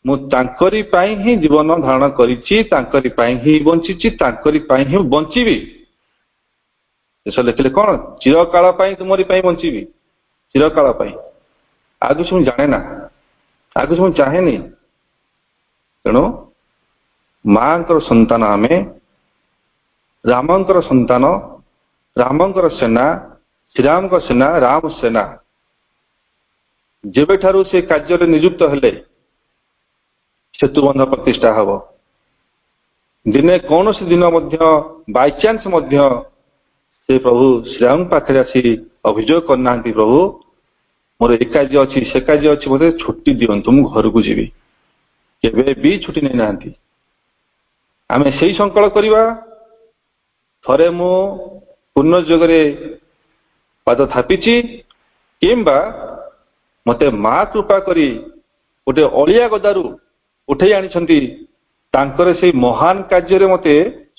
[SPEAKER 4] ମୁଁ ତାଙ୍କରି ପାଇଁ ହିଁ ଜୀବନ ଧାରଣ କରିଛି, ତାଙ୍କରି ପାଇଁ ହିଁ ବଞ୍ଚିଛି, ତାଙ୍କରି ପାଇଁ ହିଁ ବଞ୍ଚିବି। ଶେଷ ଲେଖିଲେ କଣ? ଚିରକାଳ ପାଇଁ ତୁମରି ପାଇଁ ବଞ୍ଚିବି, ଚିରକାଳ ପାଇଁ। ଆଉ କିଛି ମୁଁ ଜାଣେ ନା, ଆଉ କିଛି ମୁଁ ଚାହେଁନି। ତେଣୁ ମାଙ୍କର ସନ୍ତାନ ଆମେ, ରାମଙ୍କର ସନ୍ତାନ, ରାମଙ୍କର ସେନା, ଶ୍ରୀରାମଙ୍କ ସେନା, ରାମ ସେନା। ଯେବେଠାରୁ ସେ କାର୍ଯ୍ୟରେ ନିଯୁକ୍ତ ହେଲେ ସେତୁବନ୍ଧ ପ୍ରତିଷ୍ଠା ହବ। ଦିନେ କୌଣସି ଦିନ ମଧ୍ୟ ବାଇଚାନ୍ସ ମଧ୍ୟ ସେ ପ୍ରଭୁ ଶ୍ରୀରାମଙ୍କ ପାଖରେ ଆସି ଅଭିଯୋଗ କରିନାହାନ୍ତି, ପ୍ରଭୁ ମୋର ଏ କାର୍ଯ୍ୟ ଅଛି, ସେ କାର୍ଯ୍ୟ ଅଛି, ମୋତେ ଛୁଟି ଦିଅନ୍ତୁ, ମୁଁ ଘରକୁ ଯିବି। କେବେ ବି ଛୁଟି ନେଇନାହାନ୍ତି। ଆମେ ସେଇ ସଂକଳ୍ପ କରିବା। ଥରେ ମୁଁ ପୁନର୍ଯୋଗରେ ପାଦ ଥାପିଛି, କିମ୍ବା ମୋତେ ମା କୃପା କରି ଗୋଟେ ଅଳିଆ ଗଦାରୁ ଉଠେଇ ଆଣିଛନ୍ତି, ତାଙ୍କର ସେଇ ମହାନ କାର୍ଯ୍ୟରେ ମୋତେ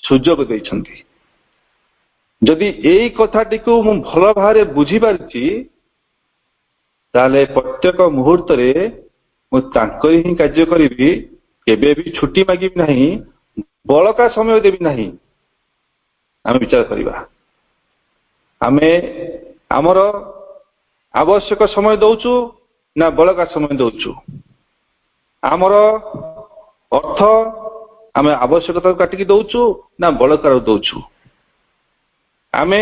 [SPEAKER 4] ସୁଯୋଗ ଦେଇଛନ୍ତି। ଯଦି ଏଇ କଥାଟିକୁ ମୁଁ ଭଲ ଭାବରେ ବୁଝିପାରିଛି, ତାହେଲେ ପ୍ରତ୍ୟେକ ମୁହୂର୍ତ୍ତରେ ମୁଁ ତାଙ୍କରି ହିଁ କାର୍ଯ୍ୟ କରିବି। କେବେ ବି ଛୁଟି ମାଗିବି ନାହିଁ, ବଳକା ସମୟ ଦେବି ନାହିଁ। ଆମେ ବିଚାର କରିବା, ଆମେ ଆମର ଆବଶ୍ୟକ ସମୟ ଦଉଛୁ ନା ବଳକା ସମୟ ଦଉଛୁ? ଆମର ଅର୍ଥ ଆମେ ଆବଶ୍ୟକତାକୁ କାଟିକି ଦଉଛୁ ନା ବଳକାର ଦଉଛୁ? ଆମେ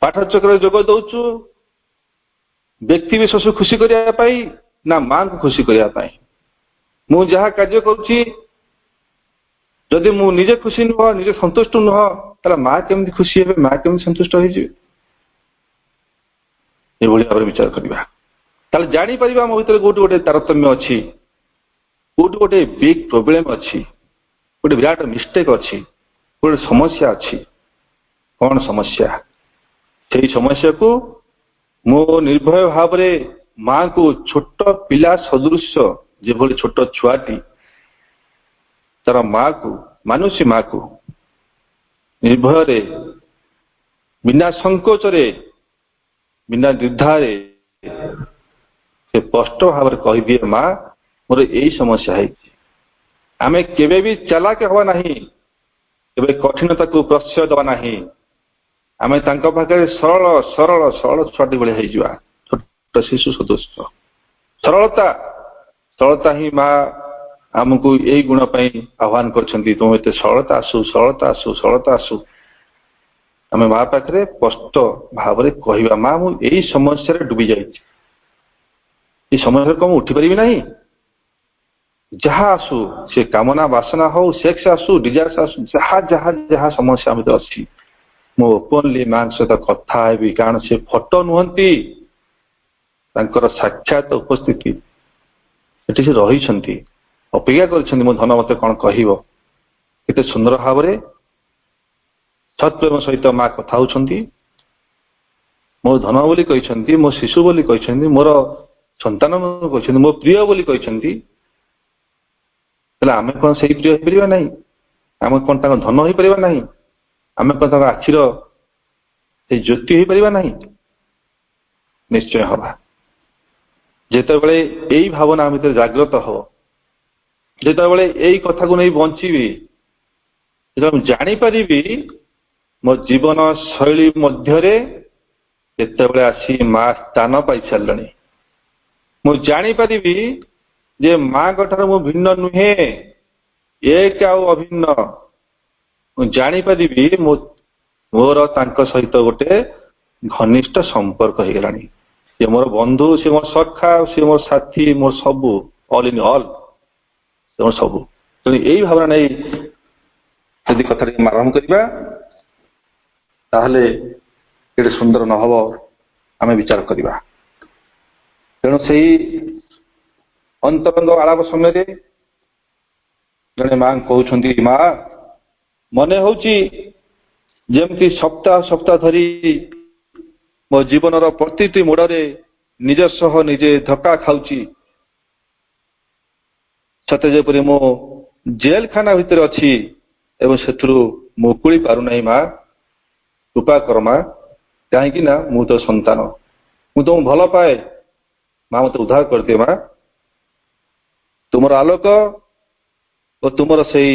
[SPEAKER 4] ପାଠଚକ୍ରରେ ଯୋଗ ଦଉଛୁ ବ୍ୟକ୍ତି ବିଶେଷ ଖୁସି କରିବା ପାଇଁ ନା ମାଙ୍କୁ ଖୁସି କରିବା ପାଇଁ? ମୁଁ ଯାହା କାର୍ଯ୍ୟ କରୁଛି ଯଦି ମୁଁ ନିଜେ ଖୁସି ନୁହଁ, ନିଜେ ସନ୍ତୁଷ୍ଟ ନୁହଁ, ତାହେଲେ ମା କେମିତି ଖୁସି ହେବେ, ମା କେମିତି ସନ୍ତୁଷ୍ଟ ହେଇଯିବେ? ଏଭଳି ଭାବରେ ବିଚାର କରିବା। ତାହେଲେ ଜାଣିପାରିବା ଆମ ଭିତରେ କୋଉଠି ଗୋଟେ ତାରତମ୍ୟ ଅଛି, କୋଉଠି ଗୋଟେ ବିଗ୍ ପ୍ରୋବ୍ଲେମ ଅଛି, ଗୋଟେ ବିରାଟ ମିଷ୍ଟେକ୍ ଅଛି, ଗୋଟେ ସମସ୍ୟା ଅଛି। କଣ ସମସ୍ୟା? ସେଇ ସମସ୍ୟାକୁ ମୁଁ ନିର୍ଭୟ ଭାବରେ ମାଙ୍କୁ ଛୋଟ ପିଲା ସଦୃଶ, ଯେଭଳି ଛୋଟ ଛୁଆଟି ତାର ମାକୁ ମାନୁଛି, ମାକୁ ନିର୍ଭୟରେ, ବିନା ସଂକୋଚରେ, ବିନା ଦ୍ୱିଧାରେ ସେ ସ୍ପଷ୍ଟ ଭାବରେ କହିଦିଏ, ମା ମୋର ଏଇ ସମସ୍ୟା ହେଇଛି। ଆମେ କେବେ ବି ଚାଲାକ ହେବା ନାହିଁ, କେବେ କଠିନତାକୁ ପ୍ରଶ୍ରୟ ଦେବା ନାହିଁ। ଆମେ ତାଙ୍କ ପାଖରେ ସରଳ ସରଳ ସରଳ ଛୁଆଟି ଭଳି ହେଇଯିବା, ଛୋଟ ଶିଶୁ ସଦୃଶ। ସରଳତା, ସରଳତା ହିଁ ମା ଆମକୁ ଏଇ ଗୁଣ ପାଇଁ ଆହ୍ୱାନ କରିଛନ୍ତି, ତୁମ ଏତେ ସରଳତା ଆସୁ, ସରଳତା ଆସୁ, ସରଳତା ଆସୁ। ଆମେ ମା ପାଖରେ ସ୍ପଷ୍ଟ ଭାବରେ କହିବା, ମା ମୁଁ ଏଇ ସମସ୍ୟାରେ ଡୁବି ଯାଇଛି, এই ସମସ୍ୟାରୁ କଣ ମୁଁ ଉଠିପାରିବି ନାହିଁ? ଯାହା ଆସୁ, ସେ କାମନା ବାସନା ହଉ, ସେକ୍ସ ଆସୁ, ଡିଜାୟାର୍ସ ଆସୁ, ଯାହା ଯାହା ଯାହା ସମସ୍ୟା ଆମ ଭିତରେ ଅଛି, ମୁଁ ଓପନଲି ମାଙ୍କ ସହିତ କଥା ହେବି। କାରଣ ସେ ଫଟୋ ନୁହନ୍ତି, ତାଙ୍କର ସାକ୍ଷାତ ଉପସ୍ଥିତି ସେଠି ସେ ରହିଛନ୍ତି, ଅପେକ୍ଷା କରିଛନ୍ତି ମୋ ଧନ ମତେ କଣ କହିବ। କେତେ ସୁନ୍ଦର ଭାବରେ ସତ୍ପ୍ରେମ ସହିତ ମା କଥା ହଉଛନ୍ତି। ମୋ ଧନ ବୋଲି କହିଛନ୍ତି, ମୋ ଶିଶୁ ବୋଲି କହିଛନ୍ତି, ମୋର ସନ୍ତାନ କହିଛନ୍ତି, ମୋ ପ୍ରିୟ ବୋଲି କହିଛନ୍ତି। ହେଲେ ଆମେ କଣ ସେଇ ପ୍ରିୟ ହେଇପାରିବା ନାହିଁ? ଆମେ କଣ ତାଙ୍କ ଧନ ହେଇପାରିବା ନାହିଁ? ଆମେ କଣ ତାଙ୍କ ଆଖିର ସେଇ ଜ୍ୟୋତି ହେଇପାରିବା ନାହିଁ? ନିଶ୍ଚୟ ହବା। ଯେତେବେଳେ ଏଇ ଭାବନା ଆମ ଭିତରେ ଜାଗ୍ରତ ହବ, ଯେତେବେଳେ ଏଇ କଥାକୁ ନେଇ ବଞ୍ଚିବି, ଯେତେବେଳେ ମୁଁ ଜାଣିପାରିବି ମୋ ଜୀବନ ଶୈଳୀ ମଧ୍ୟରେ ଯେତେବେଳେ ଆସି ମା ସ୍ଥାନ ପାଇସାରିଲାଣି, ମୁଁ ଜାଣିପାରିବି ଯେ ମାଙ୍କ ଠାରୁ ମୁଁ ଭିନ୍ନ ନୁହେଁ, ଏକ ଆଉ ଅଭିନ୍ନ। ମୁଁ ଜାଣିପାରିବି ମୋର ତାଙ୍କ ସହିତ ଗୋଟେ ଘନିଷ୍ଠ ସମ୍ପର୍କ ହେଇଗଲାଣି। ସେ ମୋର ବନ୍ଧୁ, ସେ ମୋର ସଖା, ସେ ମୋର ସାଥୀ, ମୋର ସବୁ, ଅଲ୍ ଇନ୍ ଅଲ୍, ସେ ମୋର ସବୁ। ତେଣୁ ଏଇ ଭାବନା ନେଇ ଯଦି କଥାଟି ଆରମ୍ଭ କରିବା, ତାହେଲେ କେତେ ସୁନ୍ଦର ନ ହବ ଆମେ ବିଚାର କରିବା। ତେଣୁ ସେଇ ଅନ୍ତରଙ୍ଗ ଆଳାପ ସମୟରେ ଜଣେ ମା କହୁଛନ୍ତି, ମା ମନେ ହଉଛି ଯେମିତି ସପ୍ତାହ ସପ୍ତାହ ଧରି ମୋ ଜୀବନର ପ୍ରତିଟି ମୋଡରେ ନିଜ ସହ ନିଜେ ଧକ୍କା ଖାଉଛି, ସତେ ଯେପରି ମୁଁ ଜେଲଖାନା ଭିତରେ ଅଛି ଏବଂ ସେଥିରୁ ମୁକୁଳି ପାରୁନାହିଁ। ମା କୃପା କର ମା, କାହିଁକି ନା ମୁଁ ତ ସନ୍ତାନ, ମୁଁ ତମକୁ ଭଲ ପାଏ। ମା ମତେ ଉଦ୍ଧାର କରିଦିଏ ମା, ତୁମର ଆଲୋକ ଓ ତୁମର ସେଇ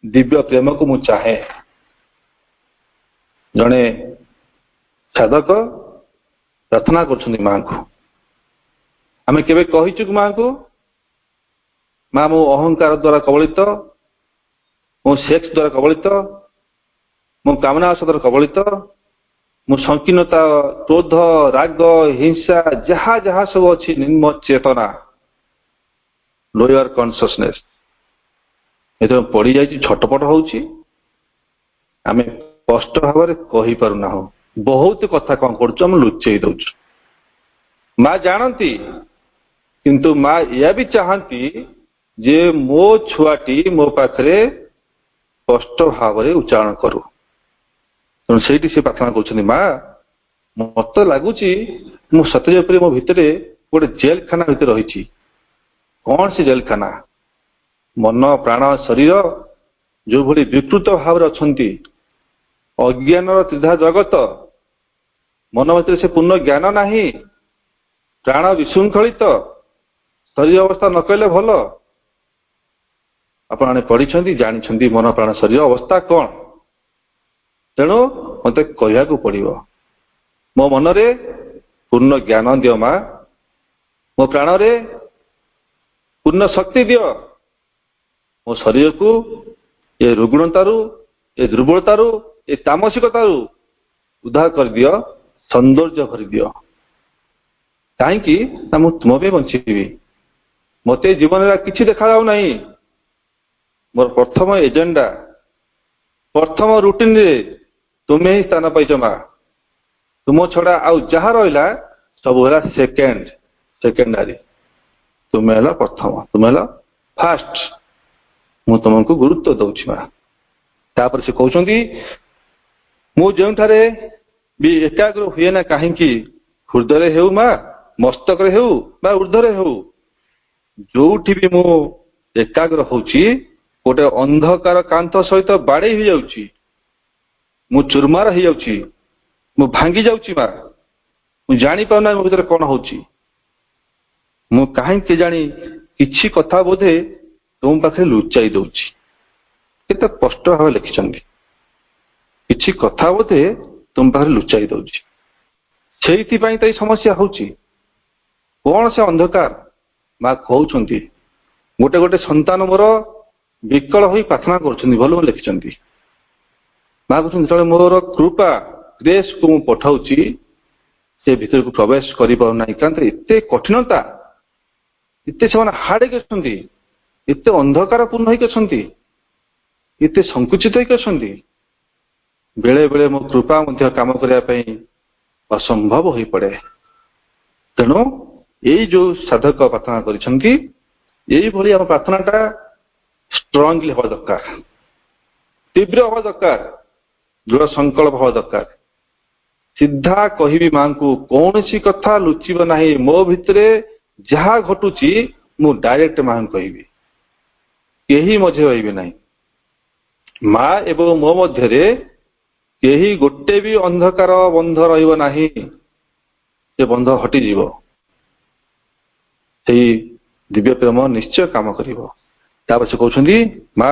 [SPEAKER 4] ଦିବ୍ୟ ପ୍ରେମକୁ ମୁଁ ଚାହେଁ। ଜଣେ ସାଧକ ପ୍ରାର୍ଥନା କରୁଛନ୍ତି ମାଙ୍କୁ। ଆମେ କେବେ କହିଛୁ କି ମାଙ୍କୁ, ମା ମୁଁ ଅହଙ୍କାର ଦ୍ୱାରା କବଳିତ, ମୁଁ ସେକ୍ସ ଦ୍ୱାରା କବଳିତ, ମୁଁ କାମନା ଆଶା ଦ୍ୱାରା କବଳିତ, ମୁଁ ସଂକୀର୍ଣ୍ଣତା, କ୍ରୋଧ, ରାଗ, ହିଂସା, ଯାହା ଯାହା ସବୁ ଅଛି ନିମ୍ନ ଚେତନା, ଲୋୟର କନସିୟସନେସ, ଯେତେବେଳେ ପଡିଯାଇଛି ଛଟପଟ ହଉଛି, ଆମେ ସ୍ପଷ୍ଟ ଭାବରେ କହିପାରୁନାହୁଁ। ବହୁତ କଥା କଣ କରୁଛୁ, ଆମେ ଲୁଚେଇ ଦଉଛୁ। ମା ଜାଣନ୍ତି, କିନ୍ତୁ ମା ଏହା ବି ଚାହାନ୍ତି ଯେ ମୋ ଛୁଆଟି ମୋ ପାଖରେ ସ୍ପଷ୍ଟ ଭାବରେ ଉଚ୍ଚାରଣ କରୁ। ତେଣୁ ସେଇଠି ସେ ପ୍ରାର୍ଥନା କରୁଛନ୍ତି, ମା ମତେ ଲାଗୁଛି ମୁଁ ସତେ ଯେପରି ମୋ ଭିତରେ ଗୋଟେ ଜେଲଖାନା ଭିତରେ ରହିଛି। କଣ ସେ ଜେଲଖାନା? ମନ, ପ୍ରାଣ, ଶରୀର ଯୋଉଭଳି ବିକୃତ ଭାବରେ ଅଛନ୍ତି, ଅଜ୍ଞାନର ତ୍ରିଧା ଜଗତ, ମନ ଭିତରେ ସେ ପୂର୍ଣ୍ଣ ଜ୍ଞାନ ନାହିଁ, ପ୍ରାଣ ବିଶୃଙ୍ଖଳିତ, ଶରୀର ଅବସ୍ଥା ନ କହିଲେ ଭଲ। ଆପଣମାନେ ପଢିଛନ୍ତି, ଜାଣିଛନ୍ତି ମନ, ପ୍ରାଣ, ଶରୀର ଅବସ୍ଥା କଣ। ତେଣୁ ମତେ କହିବାକୁ ପଡିବ, ମୋ ମନରେ ପୂର୍ଣ୍ଣ ଜ୍ଞାନ ଦିଅ ମା, ମୋ ପ୍ରାଣରେ ପୂର୍ଣ୍ଣ ଶକ୍ତି ଦିଅ, ମୋ ଶରୀରକୁ ଏ ରୁଗ୍ଣତାରୁ, ଏ ଦୁର୍ବଳତାରୁ, ଏ ତାମସିକତାରୁ ଉଦ୍ଧାର କରିଦିଅ, ସୌନ୍ଦର୍ଯ୍ୟ କରିଦିଅ। କାହିଁକି ନା ମୁଁ ତୁମ ପାଇଁ ବଞ୍ଚିବି। ମତେ ଜୀବନରେ କିଛି ଦେଖାଯାଉ ନାହିଁ। ମୋର ପ୍ରଥମ ଏଜେଣ୍ଡା, ପ୍ରଥମ ରୁଟିନରେ ତୁମେ ହିଁ ସ୍ଥାନ ପାଇଛ ମା। ତୁମ ଛଡା ଆଉ ଯାହା ରହିଲା ସବୁ ହେଲା ସେକେଣ୍ଡାରୀ। ତୁମେ ହେଲା ପ୍ରଥମ, ତୁମେ ହେଲା ଫାଷ୍ଟ। ମୁଁ ତୁମକୁ ଗୁରୁତ୍ୱ ଦଉଛି ମା। ତାପରେ ସେ କହୁଛନ୍ତି, ମୁଁ ଯେଉଁଠାରେ ବି ଏକାଗ୍ର ହୁଏ ନା କାହିଁକି, ହୃଦୟରେ ହେଉ ମା, ମସ୍ତକରେ ହେଉ ବା ଉର୍ଦ୍ଧ୍ୱରେ ହେଉ, ଯୋଉଠି ବି ମୁଁ ଏକାଗ୍ର ହଉଛି ଗୋଟେ ଅନ୍ଧକାର କାନ୍ଥ ସହିତ ବାଡେଇ ହେଇଯାଉଛି, ମୁଁ ଚୁରମାର ହେଇଯାଉଛି, ମୁଁ ଭାଙ୍ଗି ଯାଉଛି ମା। ମୁଁ ଜାଣିପାରୁନାହିଁ ମୋ ଭିତରେ କଣ ହଉଛି। ମୁଁ କାହିଁକି ଜାଣି କିଛି କଥା ବୋଧେ ତୁମ ପାଖରେ ଲୁଚାଇ ଦଉଛି। କେତେ ସ୍ପଷ୍ଟ ଭାବେ ଲେଖିଛନ୍ତି, କିଛି କଥା ବୋଧେ ତୁମ ପାଖରେ ଲୁଚାଇ ଦଉଛି। ସେଇଥିପାଇଁ ତ ଏଇ ସମସ୍ୟା ହଉଛି। କଣ ସେ ଅନ୍ଧକାର? ମା କହୁଛନ୍ତି, ଗୋଟେ ଗୋଟେ ସନ୍ତାନ ମୋର ବିକଳ ହୋଇ ପ୍ରାର୍ଥନା କରୁଛନ୍ତି। ଭଲ ଲେଖିଛନ୍ତି, ମା କହୁଛନ୍ତି ଯେତେବେଳେ ମୋର କୃପା ଗ୍ରେସକୁ ମୁଁ ପଠାଉଛି ସେ ଭିତରକୁ ପ୍ରବେଶ କରିପାରୁନାହିଁ, କାରଣ ଏତେ କଠିନତା, ଏତେ ସେମାନେ ହାର୍ଡ ହେଇକି ଅଛନ୍ତି, ଏତେ ଅନ୍ଧକାରପୂର୍ଣ୍ଣ ହେଇକି ଅଛନ୍ତି, ଏତେ ସଂକୁଚିତ ହେଇକି ଅଛନ୍ତି, ବେଳେ ବେଳେ ମୋ କୃପା ମଧ୍ୟ କାମ କରିବା ପାଇଁ ଅସମ୍ଭବ ହୋଇପଡେ। ତେଣୁ ଏଇ ଯୋଉ ସାଧକ ପ୍ରାର୍ଥନା କରିଛନ୍ତି, ଏଇଭଳି ଆମ ପ୍ରାର୍ଥନାଟା ଷ୍ଟ୍ରଙ୍ଗଲି ହେବା ଦରକାର, ତୀବ୍ର ହେବା ଦରକାର, ଦୃଢ ସଂକଳ୍ପ ହେବା ଦରକାର। ସିଧା କହିବି ମାଙ୍କୁ, କୌଣସି କଥା ଲୁଚିବ ନାହିଁ, ମୋ ଭିତରେ ଯାହା ଘଟୁଛି ମୁଁ ଡାଇରେକ୍ଟ ମାଙ୍କୁ କହିବି, କେହି ମଝି ରହିବେ ନାହିଁ। ମା ଏବଂ ମୋ ମଧ୍ୟରେ କେହି ଗୋଟେ ବି ଅନ୍ଧକାର ବନ୍ଧ ରହିବ ନାହିଁ, ସେ ବନ୍ଧ ହଟିଯିବ। ସେଇ ଦିବ୍ୟ ପ୍ରେମ ନିଶ୍ଚୟ କାମ କରିବ। ତାପରେ ସେ କହୁଛନ୍ତି, ମା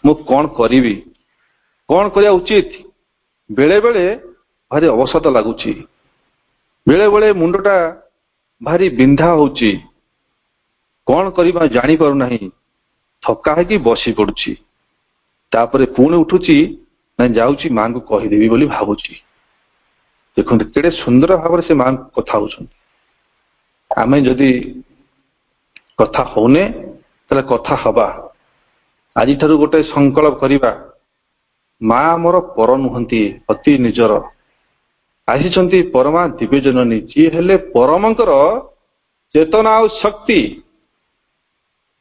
[SPEAKER 4] ମୁଁ କଣ କରିବି, କଣ କରିବା ଉଚିତ? ବେଳେ ବେଳେ ଭାରି ଅବସାଦ ଲାଗୁଛି, ବେଳେ ବେଳେ ମୁଣ୍ଡଟା ଭାରି ବିନ୍ଧା ହଉଛି, କଣ କରିବା ଜାଣିପାରୁନାହିଁ, ଥକା ହେଇକି ବସି ପଡୁଛି, ତାପରେ ପୁଣି ଉଠୁଛି, ନାଇଁ ଯାଉଛି ମାଙ୍କୁ କହିଦେବି ବୋଲି ଭାବୁଛି। ଦେଖନ୍ତୁ କେଡେ ସୁନ୍ଦର ଭାବରେ ସେ ମାଙ୍କୁ କଥା ହଉଛନ୍ତି। ଆମେ ଯଦି କଥା ହଉନେ ତାହେଲେ କଥା ହବା। ଆଜିଠାରୁ ଗୋଟେ ସଂକଳ୍ପ କରିବା, ମା ଆମର ପର ନୁହନ୍ତି, ଅତି ନିଜର। ଆସିଛନ୍ତି ପରମା ଦିବ୍ୟ ଜନନୀ, ଯିଏ ହେଲେ ପରମଙ୍କର ଚେତନା ଆଉ ଶକ୍ତି,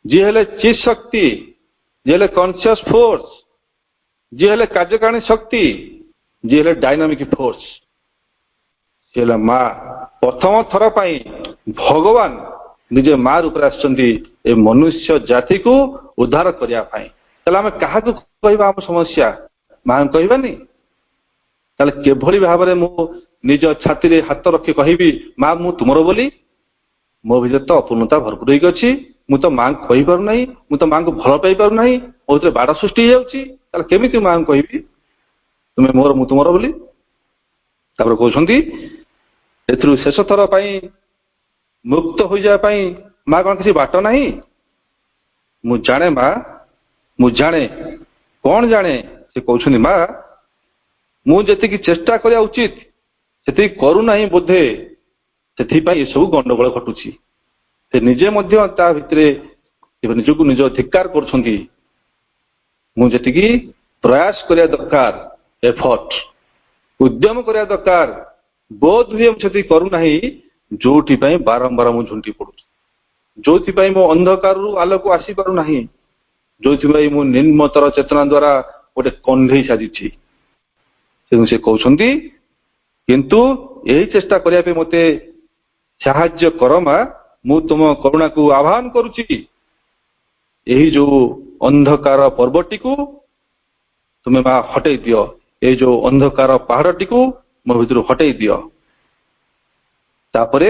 [SPEAKER 4] ଯିଏ ହେଲେ ଚିତ୍ ଶକ୍ତି, ଯିଏ ହେଲେ କନସିୟସ ଫୋର୍ସ, ଯିଏ ହେଲେ କାର୍ଯ୍ୟକାରିଣୀ ଶକ୍ତି, ଯିଏ ହେଲେ ଡାଇନାମିକ ଫୋର୍ସ, ସିଏ ହେଲା ମା। ପ୍ରଥମ ଥର ପାଇଁ ଭଗବାନ ନିଜେ ମା ରୂପରେ ଆସିଛନ୍ତି ଏ ମନୁଷ୍ୟ ଜାତିକୁ ଉଦ୍ଧାର କରିବା ପାଇଁ। ତାହେଲେ ଆମେ କାହାକୁ କହିବା ଆମ ସମସ୍ୟା? ମାଙ୍କୁ କହିବାନି? ତାହେଲେ କିଭଳି ଭାବରେ ମୁଁ ନିଜ ଛାତିରେ ହାତ ରଖି କହିବି, ମା ମୁଁ ତୁମର ବୋଲି? ମୋ ଭିତରେ ତ ଅପୂର୍ଣ୍ଣତା ଭରପୁର ହେଇକି ଅଛି, ମୁଁ ତ ମାଙ୍କୁ କହିପାରୁନାହିଁ, ମୁଁ ତ ମାଙ୍କୁ ଭଲ ପାଇପାରୁନାହିଁ, ମୋ ଭିତରେ ବାଡ଼ ସୃଷ୍ଟି ହେଇଯାଉଛି, ତାହେଲେ କେମିତି ମାଙ୍କୁ କହିବି ତୁମେ ମୋର ମୁଁ ତୁମର ବୋଲି? ତାପରେ କହୁଛନ୍ତି, ଏଥିରୁ ଶେଷ ଥର ପାଇଁ ମୁକ୍ତ ହୋଇଯିବା ପାଇଁ ମା କଣ କିଛି ବାଟ ନାହିଁ? ମୁଁ ଜାଣେ ମା, ମୁଁ ଜାଣେ। କଣ ଜାଣେ? ସେ କହୁଛନ୍ତି, ମା ମୁଁ ଯେତିକି ଚେଷ୍ଟା କରିବା ଉଚିତ ସେତିକି କରୁନାହିଁ ବୋଧେ, ସେଥିପାଇଁ ଏସବୁ ଗଣ୍ଡଗୋଳ ଘଟୁଛି। ସେ ନିଜେ ମଧ୍ୟ ତା ଭିତରେ ନିଜକୁ ନିଜ ଧିକ୍କାର କରୁଛନ୍ତି। ମୁଁ ଯେତିକି ପ୍ରୟାସ କରିବା ଦରକାର, ଏଫର୍ଟ ଉଦ୍ୟମ କରିବା ଦରକାର, ବୋଧ ହୁଏ ମୁଁ ସେତିକି କରୁନାହିଁ, ଯୋଉଥିପାଇଁ ବାରମ୍ବାର ମୁଁ ଝୁଣ୍ଟି ପଡୁଛି, ଯୋଉଥିପାଇଁ ମୋ ଅନ୍ଧକାରରୁ ଆଲୋକ ଆସିପାରୁନାହିଁ, ଯୋଉଥିପାଇଁ ମୁଁ ନିମ୍ନତର ଚେତନା ଦ୍ୱାରା ଗୋଟେ କଣ୍ଢେଇ ସାଜିଛି। ତେଣୁ ସେ କହୁଛନ୍ତି, କିନ୍ତୁ ଏହି ଚେଷ୍ଟା କରିବା ପାଇଁ ମୋତେ ସାହାଯ୍ୟ କର ମା, ମୁଁ ତୁମ କରୁଣାକୁ ଆହ୍ୱାନ କରୁଛି। ଏହି ଯୋଉ ଅନ୍ଧକାର ପର୍ବଟିକୁ ତୁମେ ମା ହଟେଇ ଦିଅ, ଏଇ ଯୋଉ ଅନ୍ଧକାର ପାହାଡଟିକୁ ମୋ ଭିତରୁ ହଟେଇ ଦିଅ। ତାପରେ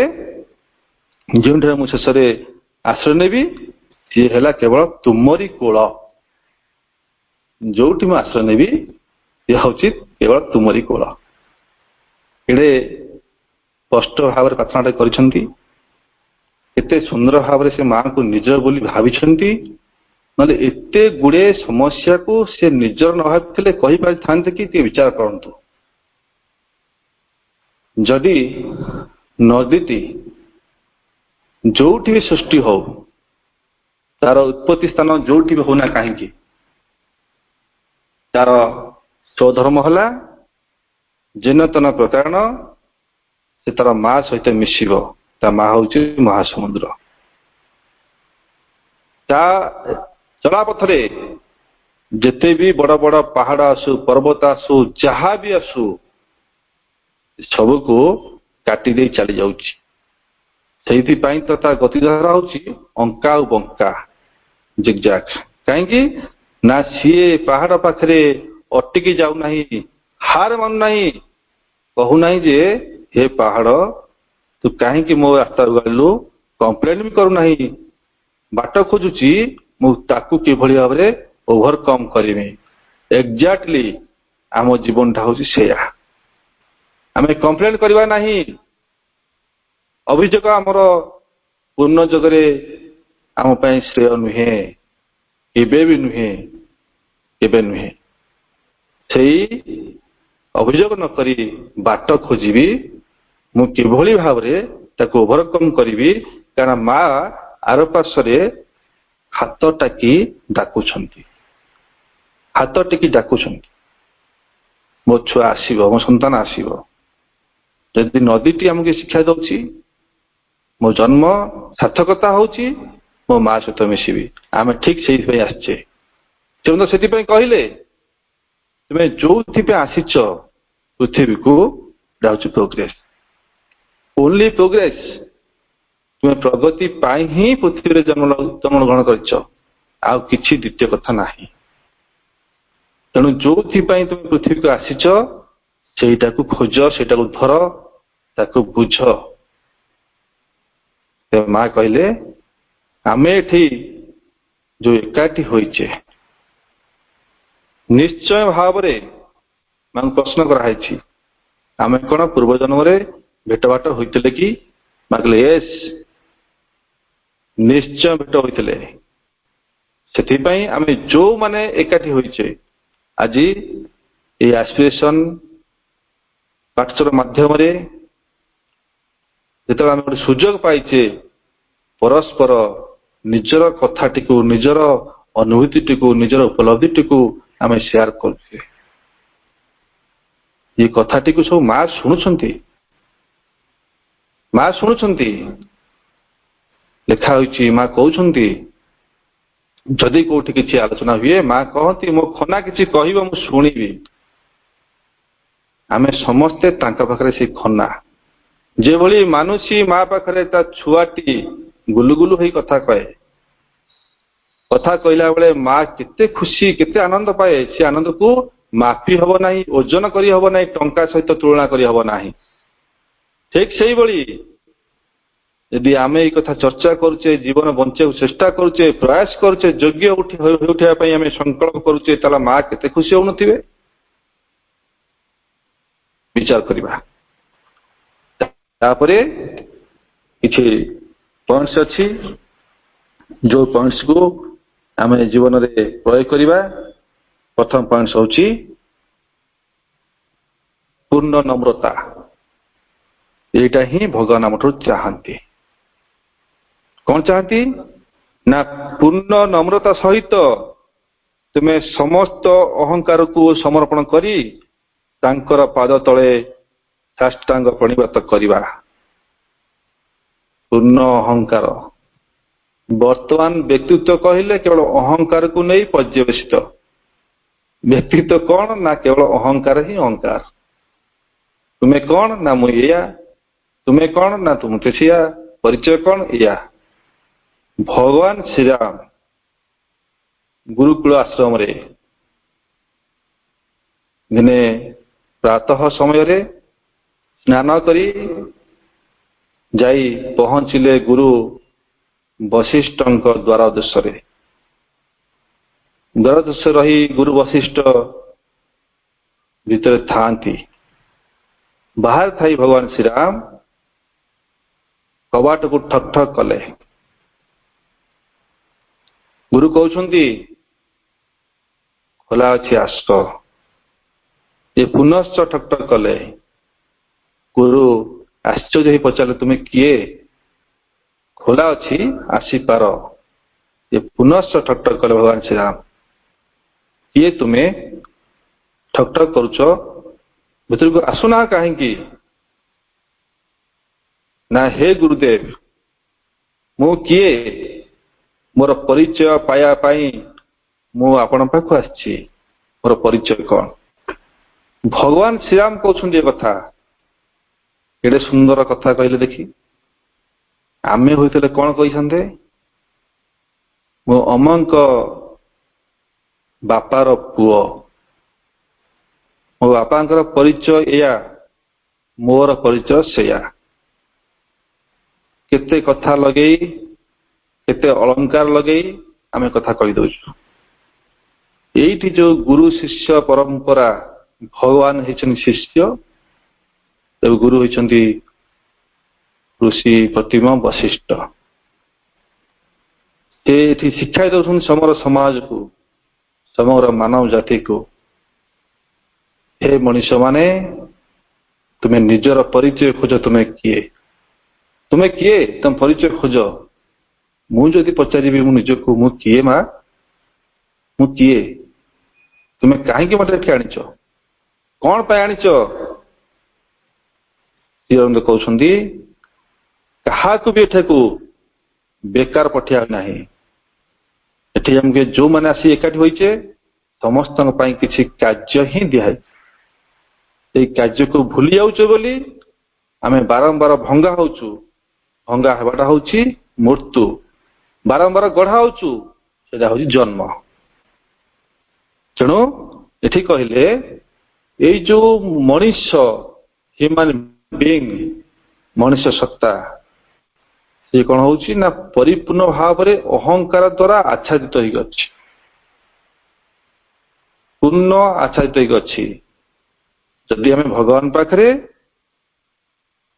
[SPEAKER 4] ଯେଉଁଠାରେ ମୁଁ ଶେଷରେ ଆଶ୍ରୟ ନେବି, ସିଏ ହେଲା କେବଳ ତୁମରି କୋଳ। ଯୋଉଠି ମୁଁ ଆଶ୍ରୟ ନେବି ସିଏ ହଉଛି କେବଳ ତୁମରି କୋଳ। ଏଡେ ସ୍ପଷ୍ଟ ଭାବରେ ପ୍ରାର୍ଥନାଟା କରିଛନ୍ତି, ଏତେ ସୁନ୍ଦର ଭାବରେ ସେ ମାଙ୍କୁ ନିଜର ବୋଲି ଭାବିଛନ୍ତି। ନହେଲେ ଏତେ ଗୁଡେ ସମସ୍ୟାକୁ ସେ ନିଜର ନ ଭାବିଥିଲେ କହିପାରିଥାନ୍ତେ କି? ଟିକେ ବିଚାର କରନ୍ତୁ। ଯଦି ନଦୀଟି ଯୋଉଠି ବି ସୃଷ୍ଟି ହଉ, ତାର ଉତ୍ପତ୍ତି ସ୍ଥାନ ଯୋଉଠି ବି ହଉନା କାହିଁକି, ତାର ସ୍ୱଧର୍ମ ହେଲା ଯେନତନ ପ୍ରକାରଣ, ସେ ତାର ମା ସହିତ ମିଶିବ। ତା ମା ହଉଛି ମହାସମୁଦ୍ର। ତା ଚଳାପଥରେ ଯେତେ ବି ବଡ ବଡ ପାହାଡ ଆସୁ, ପର୍ବତ ଆସୁ, ଯାହା ବି ଆସୁ, ସବୁକୁ କାଟି ଦେଇ ଚାଲି ଯାଉଛି। ସେଇଥିପାଇଁ ତ ତା ଗତିଧାରା ହଉଛି ଅଙ୍କା ଆଉ ବଙ୍କା, ଜିଗଜାଗ। କାହିଁକି ନା ସିଏ ପାହାଡ ପାଖରେ ଅଟିକି ଯାଉନାହିଁ, ହାର ମାନୁନାହିଁ, କହୁନାହିଁ ଯେ ହେ ପାହାଡ ତୁ କାହିଁକି ମୋ ରାସ୍ତାରୁ ଗଲୁ, କମ୍ପ୍ଲେନ ବି କରୁନାହିଁ, ବାଟ ଖୋଜୁଛି ମୁଁ ତାକୁ କିଭଳି ଭାବରେ ଓଭରକମ୍ କରିବି। ଏକ୍ଜାକ୍ଟଲି ଆମ ଜୀବନଟା ହଉଛି ସେଇଆ। ଆମେ କମ୍ପ୍ଲେନ କରିବା ନାହିଁ। ଅଭିଯୋଗ ଆମର ପୂର୍ଣ୍ଣ ଯୋଗରେ ଆମ ପାଇଁ ଶ୍ରେୟ ନୁହେଁ, କେବେ ବି ନୁହେଁ, କେବେ ନୁହେଁ। ସେଇ ଅଭିଯୋଗ ନ କରି ବାଟ ଖୋଜିବି, ମୁଁ କିଭଳି ଭାବରେ ତାକୁ ଓଭରକମ୍ କରିବି। କାରଣ ମା ଆର ପାର୍ଶ୍ୱରେ ହାତ ଟାକି ଡାକୁଛନ୍ତି, ହାତ ଟେକି ଡାକୁଛନ୍ତି, ମୋ ଛୁଆ ଆସିବ, ମୋ ସନ୍ତାନ ଆସିବ। ଯଦି ନଦୀଟି ଆମକୁ ଶିକ୍ଷା ଦଉଛି, ମୋ ଜନ୍ମ ସାର୍ଥକତା ହଉଛି, ମୋ ମା ସହିତ ମିଶିବି। ଆମେ ଠିକ ସେଇଥିପାଇଁ ଆସିଛେ। ସେ ମଧ୍ୟ ସେଥିପାଇଁ କହିଲେ, ତୁମେ ଯୋଉଥିପାଇଁ ଆସିଛ ପୃଥିବୀକୁ, ଯାଉଛି ପ୍ରୋଗ୍ରେସ, ଓନ୍ଲି ପ୍ରୋଗ୍ରେସ। ତୁମେ ପ୍ରଗତି ପାଇଁ ହିଁ ପୃଥିବୀରେ ଜନ୍ମଗ୍ରହଣ କରିଛ, ଆଉ କିଛି ଦ୍ୱିତୀୟ କଥା ନାହିଁ। ତେଣୁ ଯୋଉଥିପାଇଁ ତୁମେ ପୃଥିବୀକୁ ଆସିଛ ସେଇଟାକୁ ଖୋଜ, ସେଇଟାକୁ ଧର, ତାକୁ ବୁଝ। ମା କହିଲେ, ଆମେ ଏଠି ଯୋଉ ଏକାଠି ହୋଇଛେ, ନିଶ୍ଚୟ ଭାବରେ ମାଙ୍କୁ ପ୍ରଶ୍ନ କରାହେଇଛି, ଆମେ କଣ ପୂର୍ବ ଜନ୍ମରେ ଭେଟବାଟ ହୋଇଥିଲେ କି? ମା କହିଲେ ୟେସ୍, ନିଶ୍ଚୟ ଭେଟ ହୋଇଥିଲେ। ସେଥିପାଇଁ ଆମେ ଯୋଉମାନେ ଏକାଠି ହୋଇଛେ ଆଜି এই ଆସ୍ପିରେସନ ପାଠଚର ମାଧ୍ୟମରେ ଯେତେବେଳେ ଆମେ ଗୋଟେ ସୁଯୋଗ ପାଇଛେ ପରସ୍ପର ନିଜର କଥାଟିକୁ, ନିଜର ଅନୁଭୂତିଟିକୁ, ନିଜର ଉପଲବ୍ଧିଟିକୁ ଆମେ ସେୟାର କରୁଛେ। ଏ କଥାଟିକୁ ସବୁ ମା ଶୁଣୁଛନ୍ତି, ମା ଶୁଣୁଛନ୍ତି। ଲେଖା ହୋଇଛି, ମା କହୁଛନ୍ତି, ଯଦି କୋଉଠି କିଛି ଆଲୋଚନା ହୁଏ ମା କହନ୍ତି, ମୋ ଖନା କିଛି କହିବ ମୁଁ ଶୁଣିବି। ଆମେ ସମସ୍ତେ ତାଙ୍କ ପାଖରେ ସେଇ ଖନା। ଯେଭଳି ମାନୁଷୀ ମା ପାଖରେ ତା ଛୁଆଟି ଗୁଲୁଗୁଲୁ ହେଇ କଥା କହେ, କଥା କହିଲା ବେଳେ ମା କେତେ ଖୁସି, କେତେ ଆନନ୍ଦ ପାଏ, ସେ ଆନନ୍ଦକୁ ମାପି ହବ ନାହିଁ, ଓଜନ କରି ହବ ନାହିଁ, ଟଙ୍କା ସହିତ ତୁଳନା କରି ହବ ନାହିଁ। ଠିକ ସେଇଭଳି ଯଦି ଆମେ ଏଇ କଥା ଚର୍ଚ୍ଚା କରୁଛେ, ଜୀବନ ବଞ୍ଚିବାକୁ ଚେଷ୍ଟା କରୁଛେ, ପ୍ରୟାସ କରୁଛେ, ଯୋଗ୍ୟ ଉଠିବା ପାଇଁ ଆମେ ସଂକଳ୍ପ କରୁଛେ, ତାହେଲେ ମା କେତେ ଖୁସି ହଉନଥିବେ? ବିଚାର କରିବା। ତାପରେ କିଛି ପଏଣ୍ଟସ ଅଛି, ଯୋଉ ପଏଣ୍ଟସକୁ ଆମେ ଜୀବନରେ ପ୍ରୟୋଗ କରିବା। ପ୍ରଥମ ପଏଣ୍ଟ ହଉଛି ପୂର୍ଣ୍ଣ ନମ୍ରତା। ଏଇଟା ହିଁ ଭଗବାନ ଆମଠାରୁ ଚାହାନ୍ତି। କଣ ଚାହାନ୍ତି ନା ପୂର୍ଣ୍ଣ ନମ୍ରତା ସହିତ ତୁମେ ସମସ୍ତ ଅହଙ୍କାରକୁ ସମର୍ପଣ କରି ତାଙ୍କର ପାଦ ତଳେ ସାଷ୍ଟାଙ୍ଗ ପ୍ରଣିପାତ କରିବା। ପୂର୍ଣ୍ଣ ଅହଙ୍କାର। ବର୍ତ୍ତମାନ ବ୍ୟକ୍ତିତ୍ୱ କହିଲେ କେବଳ ଅହଙ୍କାରକୁ ନେଇ ପର୍ଯ୍ୟବେସିତ। ବ୍ୟକ୍ତିତ୍ୱ କଣ ନା କେବଳ ଅହଙ୍କାର ହିଁ ଅହଙ୍କାର। ତୁମେ କଣ ନା ମୁଁ ଏଇଆ, ତୁମେ କଣ ନା ତୁମେ ସେଇଆ, ପରିଚୟ କଣ ଏଇଆ। ଭଗବାନ ଶ୍ରୀରାମ ଗୁରୁକୁଳ ଆଶ୍ରମରେ ଦିନେ ପ୍ରାତଃ ସମୟରେ ସ୍ନାନ କରି ଯାଇ ପହଞ୍ଚିଲେ ଗୁରୁ ବଶିଷ୍ଠଙ୍କ ଦ୍ୱାରଦେଶରେ। ଦ୍ୱାରଦେଶରେ ରହି ଗୁରୁ ବଶିଷ୍ଠ ଭିତରେ ଥାଆନ୍ତି। ବାହାରେ ଥାଇ ଭଗବାନ ଶ୍ରୀରାମ କବାଟକୁ ଠକ୍ ଠକ୍ କଲେ। ଗୁରୁ କହୁଛନ୍ତି, ଖୋଲା ଅଛି ଆସ। ଏ ପୁନଶ୍ଚ ଠକ୍ ଠକ୍ କଲେ। ଗୁରୁ ଆଶ୍ଚର୍ଯ୍ୟ ହେଇ ପଚାରିଲେ, ତୁମେ କିଏ? ଖୋଲା ଅଛି, ଆସିପାର। ଏ ପୁନଶ୍ଚ ଠକ୍ ଠକ୍ କଲେ ଭଗବାନ ଶ୍ରୀରାମ। କିଏ ତୁମେ? ଠକ୍ ଠକ୍ କରୁଛ, ଭିତରକୁ ଆସୁନା କାହିଁକି? ନା ହେ ଗୁରୁଦେବ, ମୁଁ କିଏ? ମୋର ପରିଚୟ ପାଇବା ପାଇଁ ମୁଁ ଆପଣଙ୍କ ପାଖକୁ ଆସିଛି। ମୋର ପରିଚୟ କଣ? ଭଗବାନ ଶ୍ରୀରାମ କହୁଛନ୍ତି ଏ କଥା। ଏଡେ ସୁନ୍ଦର କଥା କହିଲେ ଦେଖି। ଆମେ ହୋଇଥିଲେ କଣ କହିଥାନ୍ତେ? ମୋ ଅମଙ୍କ ବାପାର ପୁଅ, ମୋ ବାପାଙ୍କର ପରିଚୟ ଏଇଆ, ମୋର ପରିଚୟ ସେଇଆ। କେତେ କଥା ଲଗେଇ, କେତେ ଅଳଙ୍କାର ଲଗେଇ ଆମେ କଥା କହିଦଉଛୁ। ଏଇଠି ଯୋଉ ଗୁରୁ ଶିଷ୍ୟ ପରମ୍ପରା, ଭଗବାନ ହେଇଛନ୍ତି ଶିଷ୍ୟ ଏବଂ ଗୁରୁ ହେଇଛନ୍ତି ଋଷି ପ୍ରତିମ ବଶିଷ୍ଠ। ସେ ଏଠି ଶିକ୍ଷା ଦଉଛନ୍ତି ସମଗ୍ର ସମାଜକୁ, ସମଗ୍ର ମାନବ ଜାତିକୁ। हे मनुष्य माने तुम्हें निजर परिचय खोज तुम्हें किए तुम परिचय खोज मुझे पचारि मु निजक मु किए माँ मु किए तुम्हें कहीं मत एठी आनिच कौन पे आनिच कहते क्या भी एठाकू बेकार पठिया नहीं एठी हमके जो मैंने आसी एकाठी होइचे समस्त किसी कार्य ही दिहाई ये कार्य को भूली जाऊचे बोली आमे बारंबार भंगा होचु भंगा हेबाटा होची मृत्यु बारंबार गढ़ा होचु सेटा होची जन्म तेणु एठी कहले ये जो मनुष्य ह्यूमन बीइंग मनुष्य सत्ता ये कौन होची ना परिपूर्ण भाव में अहंकार द्वारा आच्छादित हो पूर्ण आच्छादित हो जदि आम भगवान पाखरे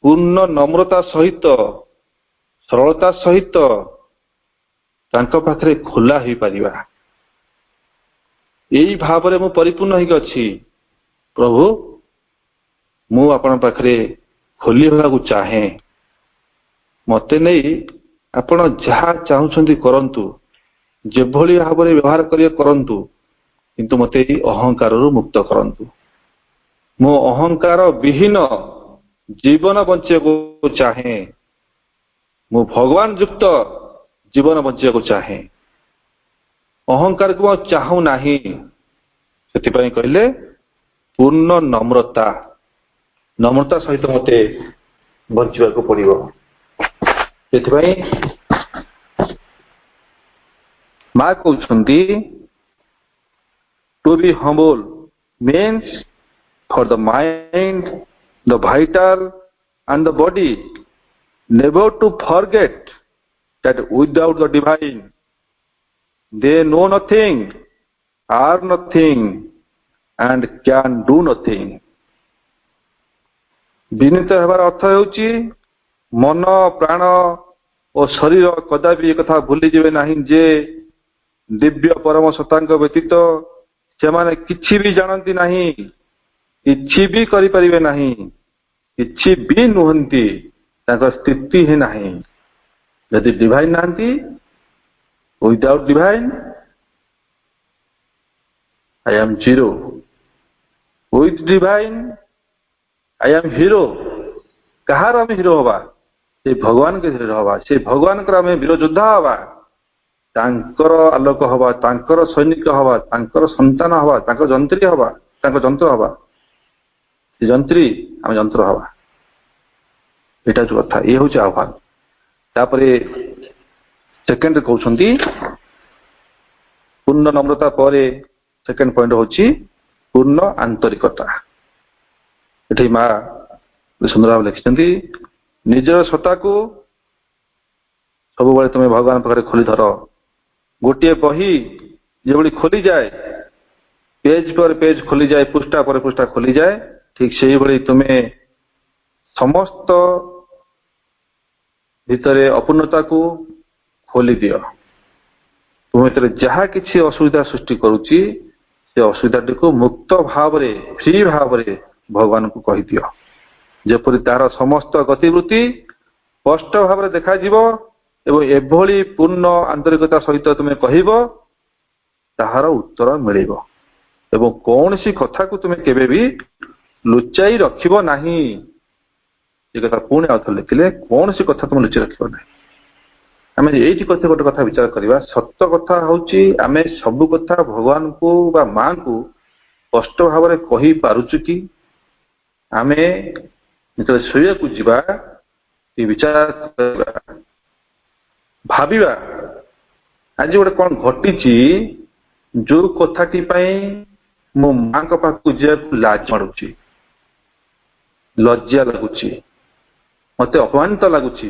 [SPEAKER 4] पूर्ण नम्रता सहित सरलता सहित तांको पाखरे खोला हो पारिबा यही भाव में मु परिपूर्ण होगी प्रभु मु आपण पाखरे खोली होगा चाहे मते नहीं आपण जहाँ चाहूँगी करंतु जेभली भाव में व्यवहार करिए करंतु किंतु मते अहंकार मुक्त करंतु मो अहंकार विहीन जीवन बंचे को चाहे मु भगवान युक्त जीवन बंचे को चाहे अहंकार को चाहू नाही से कहले पूर्ण नम्रता नम्रता सहित मते बंचवा को पड़िबो माँ कहते to be humble means for the mind the vital and the body never to forget that without the divine they know nothing are nothing and can do nothing विनीत होबार अर्थ होची मन प्राण और शरीर कदापि एक कथा भूली जीवे नहीं जे दिव्य परम सत्ता व्यतीत से माने किछि भी जानती नहीं किछि भी करि परिबे नहीं किछि भी नुहंती तांको स्थिति ही नहीं यदि डिवाइन नांती without divine I am zero with divine I am hero कहार आम हीरो हवा से भगवान के हीरो हवा से भगवान को आम वीर योद्धा हवा तांकर आलोक हवा तांकर सैनिक हवा तांकर संतान हवा तांकर जंत्री हवा तांकर जंत्र हवा जंत्री आम जंत्र हवा एटा जो कथा ये हूँ आह्वान तापरे सेकेंड कहते पूर्ण नम्रता पर सेकेंड पॉइंट होची पूर्ण आंतरिकता एठी माँ सुंदर भाव लिखिं निजर सत्ता को सब तुम्हें भगवान पाखे खोली धर गोटे बही जो खोली जाए पेज पर पेज खोली जाए पृष्ठा पर पृष्ठा खोली जाए ठीक से ही तुम्हें समस्त भितरे अपूर्णता को खोली दियो तुम भीतर जहाँ किसी असुविधा सृष्टि करुच्ची से असुविधा को मुक्त भाव फ्री भाव भगवान को कही दियो जेपरि तार समस्त गतिवृत्ति स्पष्ट भाव देखा एवं एभली पूर्ण आंतरिकता सहित तुम्हें कहब ताहार उत्तर मिलिब एवं कौन सी कथा को तुम्हें केबे भी लुचाई रखिब नहीं ये कथा पुणी आउथर लिखिले कौन सी कथा तुम लुचाई रखिब नहीं आम ये कथा गोटे कथा विचार करवा सत्य कथा हूँ आम सब कथा भगवान को बा माँ को स्पष्ट भाव में कही पारुचु कि आम जो शोया को जीवा विचार भाविबा आज गोटे कौन घटी जो कथाटी मो माँ पाखक जा लाज मारूँ लज्जा लगुच मत अपमानित लगुच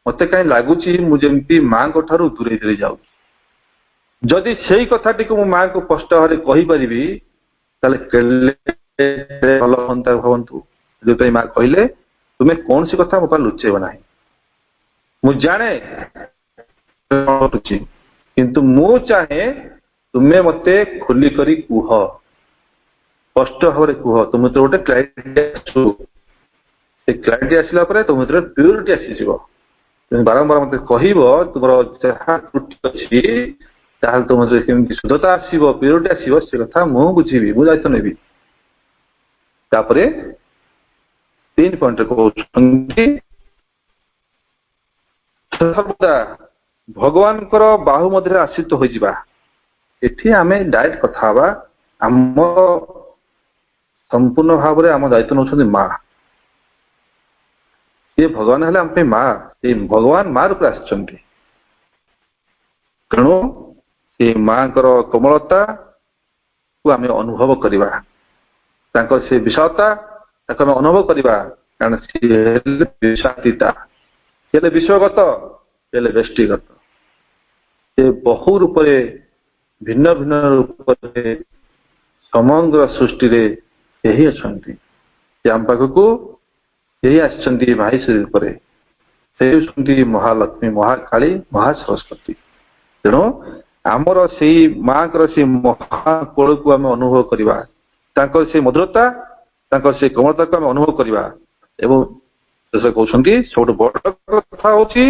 [SPEAKER 4] मत कहीं लगुच मुझे माँ ठारू दूरे दूरे जाऊ जदि से कथाटी को मो माँ को स्पष्ट भाव कहीपरि भल हाँ भावतु जो माँ कहले तुम्हें कौन सी कथा मो पर लुचेब ना मुझे जाने किंतु मु चाहे तुम्हें मते खुली करी कुह ସ୍ପଷ୍ଟ ଭାବରେ କୁହ ତୁମ ଭିତରେ ଗୋଟେ କ୍ଲାରିଟି ଆସୁ। ସେ କ୍ଲାରିଟି ଆସିଲା ପରେ ତୁମ ଭିତରେ ପ୍ୟୁରିଟି ଆସିଯିବ। ତୁମେ ବାରମ୍ବାର ମତେ କହିବ ତୁମର ଯାହା ତ୍ରୁଟି ଅଛି, ତାହେଲେ ତୁମ ଭିତରେ କେମିତି ଶୁଦ୍ଧତା ଆସିବ, ପ୍ୟୁରିଟି ଆସିବ, ସେ କଥା ମୁଁ ବୁଝିବି, ମୁଁ ଦାୟିତ୍ୱ ନେବି। ତାପରେ 3 ପଏଣ୍ଟରେ କହୁଛନ୍ତି ସର୍ବଦା ଭଗବାନଙ୍କର ବାହୁ ମଧ୍ୟରେ ଆଶ୍ରିତ ହୋଇଯିବା। ଏଠି ଆମେ ଡାଇରେକ୍ଟ କଥା ହବା। ଆମ ସମ୍ପୂର୍ଣ୍ଣ ଭାବରେ ଆମ ଦାୟିତ୍ୱ ନେଉଛନ୍ତି ମା। ସେ ଭଗବାନ ହେଲେ ଆମ ପାଇଁ ମା, ସେ ଭଗବାନ ମା ରୂପରେ ଆସିଛନ୍ତି। ତେଣୁ ସେ ମାଙ୍କର କୋମଳତାକୁ ଆମେ ଅନୁଭବ କରିବା, ତାଙ୍କର ସେ ବିଶାଳତା ତାକୁ ଆମେ ଅନୁଭବ କରିବା। କାରଣ ସିଏ ହେଲେ ବିଶାତୀତା, ସେ ହେଲେ ବିଶ୍ୱଗତ, ସେ ହେଲେ ବ୍ୟଷ୍ଟିଗତ। ସେ ବହୁ ରୂପରେ ଭିନ୍ନ ଭିନ୍ନ ରୂପରେ ସମଗ୍ର ସୃଷ୍ଟିରେ ସେହି ଅଛନ୍ତି। ସେ ଆମ ପାଖକୁ ସେହି ଆସିଛନ୍ତି ମାହେଶ୍ୱରୀ ରୂପରେ। ସେ ହେଉଛନ୍ତି ମହାଲକ୍ଷ୍ମୀ, ମହାକାଳୀ, ମହାସରସ୍ୱତୀ। ତେଣୁ ଆମର ସେଇ ମାଙ୍କର ସେଇ ମହାକୋଳକୁ ଆମେ ଅନୁଭବ କରିବା, ତାଙ୍କର ସେଇ ମଧୁରତା, ତାଙ୍କର ସେଇ କୋମଳତାକୁ ଆମେ ଅନୁଭବ କରିବା। ଏବଂ ସେ କହୁଛନ୍ତି ସବୁଠୁ ବଡ଼ କଥା ହଉଛି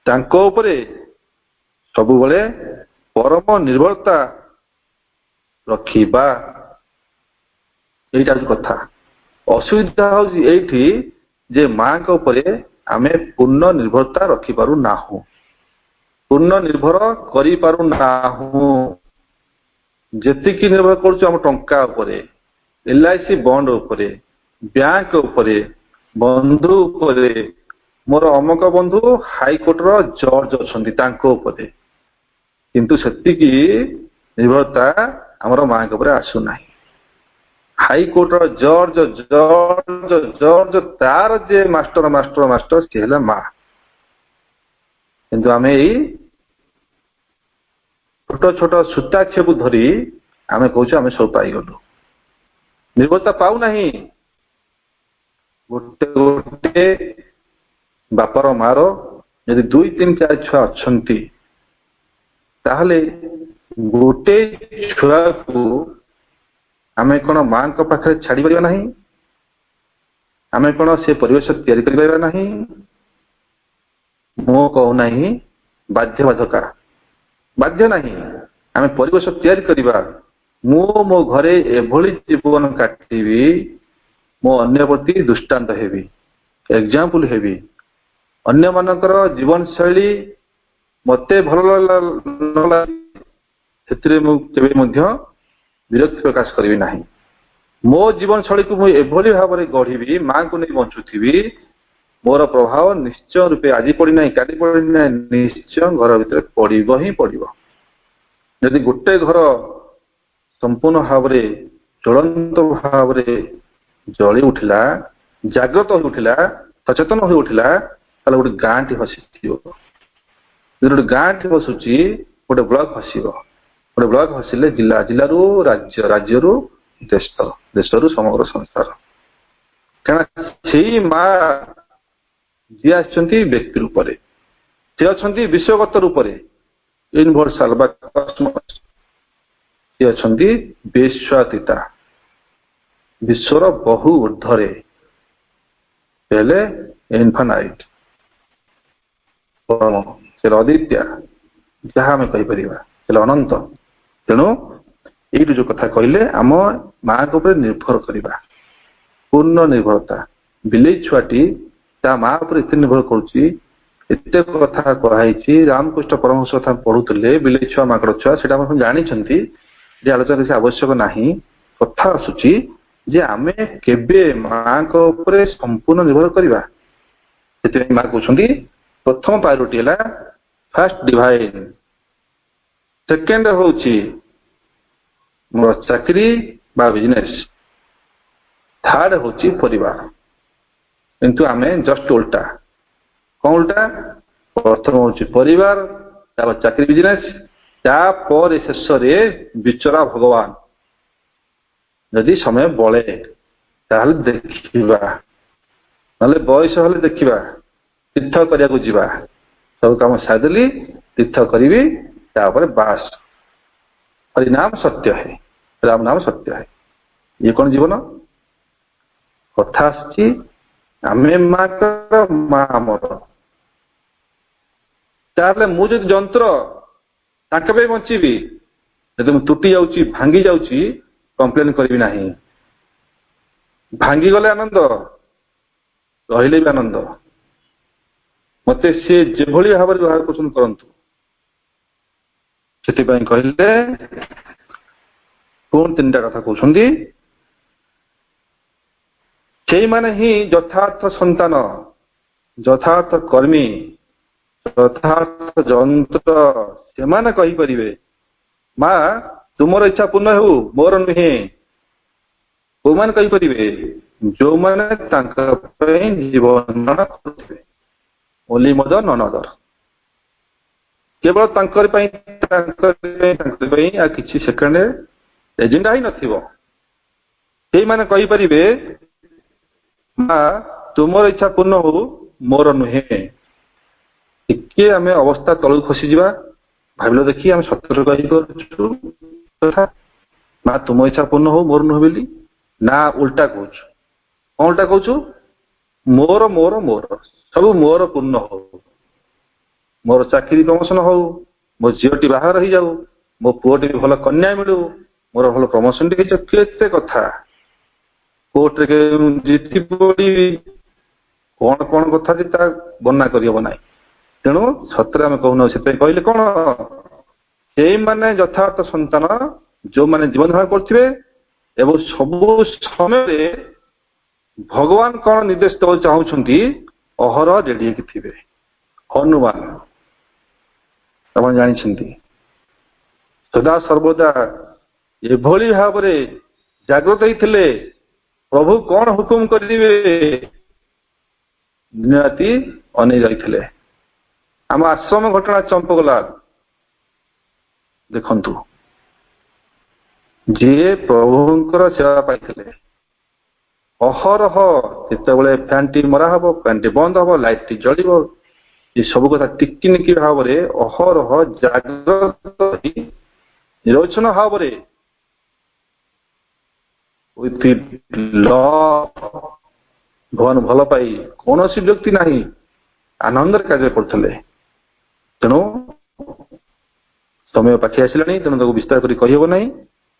[SPEAKER 4] ତାଙ୍କ ଉପରେ ସବୁବେଳେ ପରମ ନିର୍ଭରତା ରଖିବା। ଏଇଟା ହଉଛି କଥା। ଅସୁବିଧା ହଉଛି ଏଇଠି ଯେ ମାଙ୍କ ଉପରେ ଆମେ ପୂର୍ଣ୍ଣ ନିର୍ଭରତା ରଖିପାରୁନାହୁଁ, ପୂର୍ଣ୍ଣ ନିର୍ଭର କରିପାରୁନାହୁଁ। ଯେତିକି ନିର୍ଭର କରୁଛୁ ଆମ ଟଙ୍କା ଉପରେ, LIC ବଣ୍ଡ ଉପରେ, ବ୍ୟାଙ୍କ ଉପରେ, ବନ୍ଧୁ ଉପରେ। ମୋର ଅମକ ବନ୍ଧୁ ହାଇକୋର୍ଟର ଜଜ୍ ଅଛନ୍ତି, ତାଙ୍କ ଉପରେ। କିନ୍ତୁ ସେତିକି ନିର୍ଭରତା ଆମର ମାଙ୍କ ଉପରେ ଆସୁନାହିଁ। ହାଇକୋର୍ଟର ଜଜ୍ ତାର ଯେ ମାଷ୍ଟର ସିଏ ହେଲା ମା। କିନ୍ତୁ ଆମେ ଏଇ ଛୋଟ ଛୋଟ ସୂତାକ୍ଷକୁ ଧରି ଆମେ କହୁଛୁ ଆମେ ସବୁ ପାଇଗଲୁ, ନିର୍ଭରତା ପାଉନାହିଁ। ଗୋଟେ ଗୋଟେ ବାପାର ମାର ଯଦି 2, 3, 4 ଛୁଆ ଅଛନ୍ତି, ତାହେଲେ ଗୋଟେ ଛୁଆକୁ ଆମେ କଣ ମାଙ୍କ ପାଖରେ ଛାଡି ପାରିବା ନାହିଁ? ଆମେ କଣ ସେ ପରିବେଶ ତିଆରି କରିପାରିବା ନାହିଁ? ମୁଁ କହୁନାହିଁ ବାଧ୍ୟବାଧକା, ବାଧ୍ୟ ନାହିଁ। ଆମେ ପରିବେଶ ତିଆରି କରିବା। ମୁଁ ମୋ ଘରେ ଏଭଳି ଜୀବନ କାଟିବି, ମୁଁ ଅନ୍ୟ ପ୍ରତି ଦୃଷ୍ଟାନ୍ତ ହେବି, ଏକ୍ସାମ୍ପଲ ହେବି। ଅନ୍ୟମାନଙ୍କର ଜୀବନଶୈଳୀ ମତେ ଭଲ ନ ଲାଗେ, ସେଥିରେ ମୁଁ କେବେ ମଧ୍ୟ ବିରକ୍ତି ପ୍ରକାଶ କରିବି ନାହିଁ। ମୋ ଜୀବନଶୈଳୀକୁ ମୁଁ ଏଭଳି ଭାବରେ ଗଢିବି, ମାଙ୍କୁ ନେଇ ବଞ୍ଚୁଥିବି, ମୋର ପ୍ରଭାବ ନିଶ୍ଚୟ ରୂପେ ଆଜି ପଡ଼ିନାହିଁ, କାଲି ପଡ଼ିନାହିଁ, ନିଶ୍ଚୟ ଘର ଭିତରେ ପଡ଼ିବ ହିଁ ପଡ଼ିବ। ଯଦି ଗୋଟେ ଘର ସମ୍ପୂର୍ଣ୍ଣ ଭାବରେ ଜ୍ୱଳନ୍ତ ଭାବରେ ଜଳି ଉଠିଲା, ଜାଗ୍ରତ ହୋଇ ଉଠିଲା, ସଚେତନ ହୋଇ ଉଠିଲା, ତାହେଲେ ଗୋଟେ ଗାଁଟି ହସିଥିବ। ଯଦି ଗୋଟେ ଗାଁଟି ହସୁଛି, ଗୋଟେ ବ୍ଲକ ହସିବ। ଗୋଟେ ବ୍ଲକ ହସିଲେ ଜିଲ୍ଲା, ଜିଲ୍ଲାରୁ ରାଜ୍ୟ, ରାଜ୍ୟରୁ ଦେଶ, ଦେଶରୁ ସମଗ୍ର ସଂସାର। କାରଣ ସେଇ ମା ଯିଏ ଆସିଛନ୍ତି ବ୍ୟକ୍ତି ରୂପରେ, ସେ ଅଛନ୍ତି ବିଶ୍ୱଗତ ରୂପରେ, ୟୁନିଭର୍ସାଲ ବା କସ୍ମସ୍। ସେ ଅଛନ୍ତି ବିଶ୍ୱାତୀତା, ବିଶ୍ୱର ବହୁ ଊର୍ଦ୍ଧ୍ୱରେ, ହେଲେ ଇନଫାନାଇଟ୍, ପରମ, ସେ ଅଦ୍ୱିତୀୟ, ଯାହା ଆମେ କହିପାରିବା, ହେଲେ ଅନନ୍ତ। ତେଣୁ ଏଇଠୁ ଯୋଉ କଥା କହିଲେ ଆମ ମାଙ୍କ ଉପରେ ନିର୍ଭର କରିବା, ପୂର୍ଣ୍ଣ ନିର୍ଭରତା। ବିଲେଇ ଛୁଆଟି ତା ମା ଉପରେ ଏତେ ନିର୍ଭର କରୁଛି, ଏତେ କଥା କୁହାଯାଇଛି। ରାମକୃଷ୍ଣ ପରମହଂସ କଥା ପଢୁଥିଲେ, ବିଲେଇ ଛୁଆ ମାଙ୍କଡ ଛୁଆ, ସେଇଟା ଆପଣ ଜାଣିଛନ୍ତି ଯେ ଆଲୋଚନା କିଛି ଆବଶ୍ୟକ ନାହିଁ। କଥା ଆସୁଛି ଯେ ଆମେ କେବେ ମାଙ୍କ ଉପରେ ସମ୍ପୂର୍ଣ୍ଣ ନିର୍ଭର କରିବା। ସେଥିପାଇଁ ମା କହୁଛନ୍ତି ପ୍ରଥମ ପ୍ରାୟୋରିଟି ହେଲା ଫାର୍ଷ୍ଟ ଡିଭାଇନ୍, ସେକେଣ୍ଡ ହଉଛି ମୋର ଚାକିରି ବା ବିଜନେସ, ଥାର୍ଡ ହଉଛି ପରିବାର। କିନ୍ତୁ ଆମେ ଜଷ୍ଟ ଓଲଟା। କଣ ଓଲଟା? ପ୍ରଥମ ହଉଛି ପରିବାର, ତାପରେ ଚାକିରି ବିଜନେସ, ତାପରେ ଶେଷରେ ବିଚରା ଭଗବାନ। ଯଦି ସମୟ ବଳେ ତାହେଲେ ଦେଖିବା, ନହେଲେ ବୟସ ହେଲେ ଦେଖିବା, ତୀର୍ଥ କରିବାକୁ ଯିବା। ସବୁ କାମ ସାରିଦେଲି, ତୀର୍ଥ କରିବି, ତାପରେ ବାସ। हरि नाम सत्य है, राम नाम सत्य है। ଇଏ କଣ ଜୀବନ? କଥା ଆସିଛି ଆମେ ମାଙ୍କର ମା ଆମର। ତାହେଲେ ମୁଁ ଯଦି ଯନ୍ତ୍ର ତାଙ୍କ ପାଇଁ ବଞ୍ଚିବି, ଯଦି ମୁଁ ତୁଟି ଯାଉଛି ଭାଙ୍ଗି ଯାଉଛି କମ୍ପ୍ଲେନ କରିବି ନାହିଁ। ଭାଙ୍ଗିଗଲେ ଆନନ୍ଦ, ରହିଲେ ବି ଆନନ୍ଦ। ମତେ ସିଏ ଯେଭଳି ଭାବରେ ବ୍ୟବହାର କରୁଛନ୍ତି କରନ୍ତୁ। ସେଥିପାଇଁ କହିଲେ ପୁଣି ତିନିଟା କଥା କହୁଛନ୍ତି, ସେଇମାନେ ହିଁ ଯଥାର୍ଥ ସନ୍ତାନ, ଯଥାର୍ଥ କର୍ମୀ, ଯଥାର୍ଥ ଯନ୍ତ୍ର। ସେମାନେ କହିପାରିବେ ମା ତୁମର ଇଚ୍ଛା ପୂର୍ଣ୍ଣ ହେଉ, ମୋର ନୁହେଁ। କୋଉମାନେ କହିପାରିବେ? ଯୋଉମାନେ ତାଙ୍କ ପାଇଁ ଜୀବନ କରୁଥିବେ। ଓନ୍ଲି ମଦର ନନ୍ ଅଦର। କେବଳ ତାଙ୍କରି ପାଇଁ ଆଉ କିଛି ସେକେଣ୍ଡ ଏଜେଣ୍ଡା ହିଁ ନଥିବ। ସେଇମାନେ କହିପାରିବେ ମା ତୁମର ଇଚ୍ଛା ପୂର୍ଣ୍ଣ ହଉ, ମୋର ନୁହେଁ। ଟିକେ ଆମେ ଅବସ୍ଥା ତଳକୁ ଖସିଯିବା, ଭାବିଲ ଦେଖି ଆମେ ସତରେ କହିପାରୁଛୁ କଥା ମା ତୁମ ଇଚ୍ଛା ପୂର୍ଣ୍ଣ ହଉ, ମୋର ନୁହେଁ ବୋଲି? ନା ଉଲ୍ଟା କହୁଛୁ। କଣ ଉଲ୍ଟା କହୁଛୁ? ମୋର ମୋର ମୋର ସବୁ ମୋର ପୂର୍ଣ୍ଣ ହଉ, ମୋର ଚାକିରି ପ୍ରମୋଶନ ହଉ, ମୋ ଝିଅଟି ବାହାଘର ହେଇଯାଉ, ମୋ ପୁଅଟି ଭଲ କନ୍ୟା ମିଳୁ, ମୋର ଭଲ ପ୍ରମୋଶନ ଟିକେ ହେଇଯାଉ। କେତେ କଥା କୋର୍ଟରେ ଜିତି ପଡିବି, କଣ କଣ କଥା ଯେ ତା ବର୍ଣ୍ଣନା କରିହବ ନାହିଁ। ତେଣୁ ସତରେ ଆମେ କହୁନାହୁଁ। ସେଥିପାଇଁ କହିଲେ କଣ? ସେଇମାନେ ଯଥାର୍ଥ ସନ୍ତାନ, ଯୋଉମାନେ ଜୀବନ ଧାରଣ କରୁଥିବେ ଏବଂ ସବୁ ସମୟରେ ଭଗବାନ କଣ ନିର୍ଦ୍ଦେଶ ଦେବାକୁ ଚାହୁଁଛନ୍ତି ଅହରହ ରେଡି ହେଇକି ଥିବେ। ହନୁମାନ ଆପଣ ଜାଣିଛନ୍ତି ସଦା ସର୍ବଦା ଏଭଳି ଭାବରେ ଜାଗ୍ରତ ହେଇଥିଲେ, ପ୍ରଭୁ କଣ ହୁକୁମ କରିବେ ଦିନ ରାତି ଅନେଇ ରହିଥିଲେ। ଆମ ଆଶ୍ରମ ଘଟଣା ଚମ୍ପକଲା ଦେଖନ୍ତୁ, ଯିଏ ପ୍ରଭୁଙ୍କର ସେବା ପାଇଥିଲେ ଅହରହ, ଯେତେବେଳେ ଫ୍ୟାନଟି ମରା ହବ, ଫ୍ୟାନଟି ବନ୍ଦ ହବ, ଲାଇଟଟି ଜଳିବ, ଏ ସବୁ କଥା ଟିକିନିକି ଭାବରେ ଅହରହ ଜାଗ୍ରତ ନିରବଚ୍ଛନ୍ନ ଭାବରେ ଭଗବାନ ଭଲ ପାଇ କୌଣସି ବ୍ୟକ୍ତି ନାହିଁ ଆନନ୍ଦରେ କାର୍ଯ୍ୟ କରୁଥିଲେ। ତେଣୁ ସମୟ ପାଖି ଆସିଲାଣି, ତେଣୁ ତାକୁ ବିସ୍ତାର କରି କହିହେବ ନାହିଁ।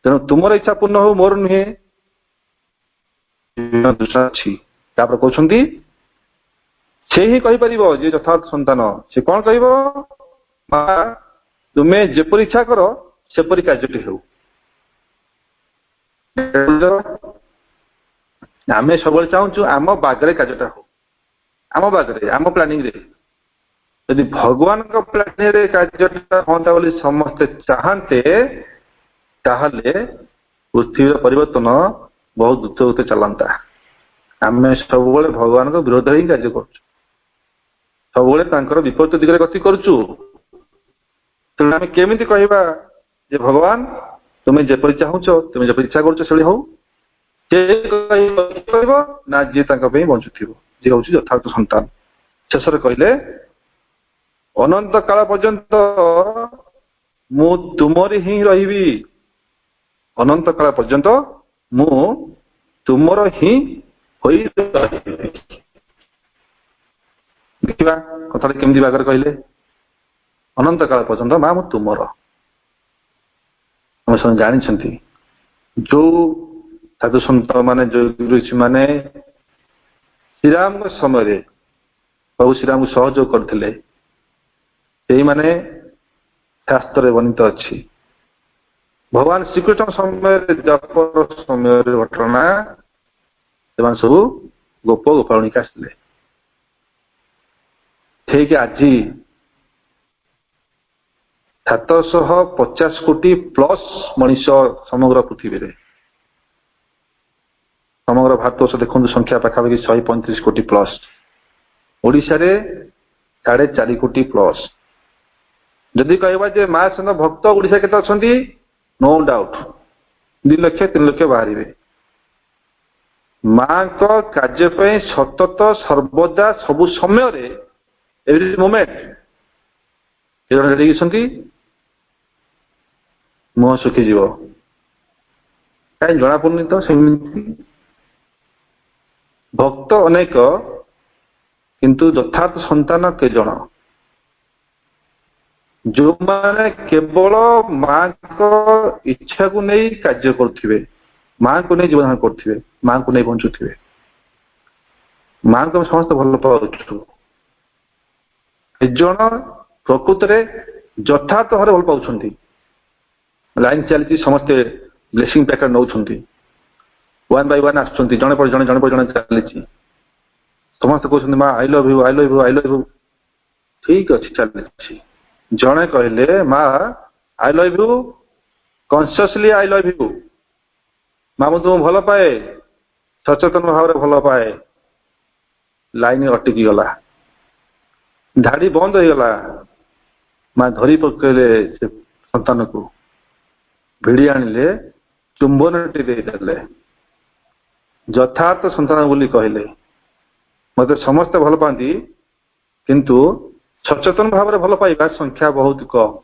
[SPEAKER 4] ତେଣୁ ତୁମର ଇଚ୍ଛା ପୂର୍ଣ୍ଣ ହଉ, ମୋର ନୁହେଁ ଅଛି। ତାପରେ କହୁଛନ୍ତି ସେ ହିଁ କହିପାରିବ ଯେ ଯଥାର୍ଥ ସନ୍ତାନ। ସେ କଣ କହିବ? ମା ତୁମେ ଯେପରି ଇଚ୍ଛା କର ସେପରି କାର୍ଯ୍ୟଟି ହେଉ। ଆମେ ସବୁବେଳେ ଚାହୁଁଛୁ ଆମ ବାଗରେ କାର୍ଯ୍ୟଟା ହଉ, ଆମ ବାଗରେ, ଆମ ପ୍ଲାନିଂରେ। ଯଦି ଭଗବାନଙ୍କ ପ୍ଲାନିଂରେ କାର୍ଯ୍ୟଟା ହୁଅନ୍ତା ବୋଲି ସମସ୍ତେ ଚାହାନ୍ତେ, ତାହେଲେ ପୃଥିବୀର ପରିବର୍ତ୍ତନ ବହୁତ ଦ୍ରୁତ ଚାଲନ୍ତା। ଆମେ ସବୁବେଳେ ଭଗବାନଙ୍କ ବିରୋଧରେ ହିଁ କାର୍ଯ୍ୟ କରୁଛୁ, ସବୁବେଳେ ତାଙ୍କର ବିପରୀତ ଦିଗରେ ଗତି କରୁଛୁ। ତେଣୁ ଆମେ କେମିତି କହିବା ଯେ ଭଗବାନ ତୁମେ ଯେପରି ଚାହୁଁଛ, ତୁମେ ଯେପରି ଇଚ୍ଛା କରୁଛ ସେଭଳି ହଉ? ସେ କହିବ ନା ଯିଏ ତାଙ୍କ ପାଇଁ ବଞ୍ଚୁଥିବ, ଯିଏ ହଉଛି ଯଥାର୍ଥ ସନ୍ତାନ। ଶେଷରେ କହିଲେ ଅନନ୍ତ କାଳ ପର୍ଯ୍ୟନ୍ତ ମୁଁ ତୁମରି ହିଁ ରହିବି। ଅନନ୍ତ କାଳ ପର୍ଯ୍ୟନ୍ତ ମୁଁ ତୁମର ହିଁ ହୋଇ ରହିବି। ଦେଖିବା କଥାଟା କେମିତି ବାଗରେ କହିଲେ, ଅନନ୍ତ କାଳ ପର୍ଯ୍ୟନ୍ତ ମା ମୁଁ ତୁମର। ଆମେ ସେମାନେ ଜାଣିଛନ୍ତି ଯୋଉ ସାଧୁ ସନ୍ଥ ମାନେ, ଯୋଉ ଋଷି ମାନେ ଶ୍ରୀରାମଙ୍କ ସମୟରେ ପ୍ରଭୁ ଶ୍ରୀରାମଙ୍କୁ ସହଯୋଗ କରିଥିଲେ, ସେଇମାନେ ଶାସ୍ତ୍ରରେ ବର୍ଣ୍ଣିତ ଅଛି। ଭଗବାନ ଶ୍ରୀକୃଷ୍ଣ ସମୟରେ, ଦ୍ୱାପର ସମୟରେ ଘଟଣା, ସେମାନେ ସବୁ ଗୋପ ଗୋପାଳନିକା ଆସିଥିଲେ। ଠିକ ଆଜି 750 କୋଟି ପ୍ଲସ ମଣିଷ ସମଗ୍ର ପୃଥିବୀରେ, ସମଗ୍ର ଭାରତବର୍ଷ ଦେଖନ୍ତୁ ସଂଖ୍ୟା ପାଖାପାଖି 135 କୋଟି ପ୍ଲସ, ଓଡିଶାରେ 4.5 କୋଟି ପ୍ଲସ। ଯଦି କହିବା ଯେ ମା ସଙ୍ଗ ଭକ୍ତ ଓଡିଶା କେତେ ଅଛନ୍ତି, ନୋ ଡାଉଟ 2 ଲକ୍ଷ 3 ଲକ୍ଷ ବାହାରିବେ। ମାଙ୍କ କାର୍ଯ୍ୟ ପାଇଁ ସତତ ସର୍ବଦା ସବୁ ସମୟରେ ଏଭ୍ରି ମୋମେଣ୍ଟ ଜଣେ ରେଡି ଅଛନ୍ତି, ମୁହଁ ଶୁଖିଯିବ। କାହିଁ ଜଣାପଡୁନି ତ ସେମିତି। ଭକ୍ତ ଅନେକ କିନ୍ତୁ ଯଥାର୍ଥ ସନ୍ତାନ କେଜଣ? ଯୋଉମାନେ କେବଳ ମାଙ୍କ ଇଚ୍ଛାକୁ ନେଇ କାର୍ଯ୍ୟ କରୁଥିବେ, ମାଙ୍କୁ ନେଇ ଜୀବନ କରୁଥିବେ, ମାଙ୍କୁ ନେଇ ବଞ୍ଚୁଥିବେ। ମାଙ୍କୁ ଆମେ ସମସ୍ତେ ଭଲ ପାଉଛୁ, କେଜଣ ପ୍ରକୃତରେ ଯଥାର୍ଥ ଭାବରେ ଭଲ ପାଉଛନ୍ତି। ଲାଇନ ଚାଲିଛି, ସମସ୍ତେ ବ୍ଲେସିଂ ପ୍ୟାକେଟ ନେଉଛନ୍ତି, ୱାନ୍ ବାଇ ୱାନ୍ ଆସୁଛନ୍ତି, ଜଣେ ପରେ ଜଣେ ଜଣେ ପରେ ଜଣେ ଚାଲିଛି। ସମସ୍ତେ କହୁଛନ୍ତି ମା I love you, I love you, I love you. ଠିକ ଅଛି, ଚାଲିଛି। ଜଣେ କହିଲେ ମା I love you, consciously I love you, ମା ମୁଁ ତୁମକୁ ଭଲ ପାଏ, ସଚେତନ ଭାବରେ ଭଲ ପାଏ। ଲାଇନ ଅଟକି ଗଲା, ଧାଡି ବନ୍ଦ ହେଇଗଲା। ମା ଧରି ପକେଇଲେ ସେ ସନ୍ତାନକୁ, ଭିଡି ଆଣିଲେ, ଚୁମ୍ବନଟି ଦେଇଦେଲେ, ଯଥାର୍ଥ ସନ୍ତାନ ବୋଲି କହିଲେ। ମତେ ସମସ୍ତେ ଭଲ ପାଆନ୍ତି କିନ୍ତୁ ସଚେତନ ଭାବରେ ଭଲ ପାଇବା ସଂଖ୍ୟା ବହୁତ କମ୍।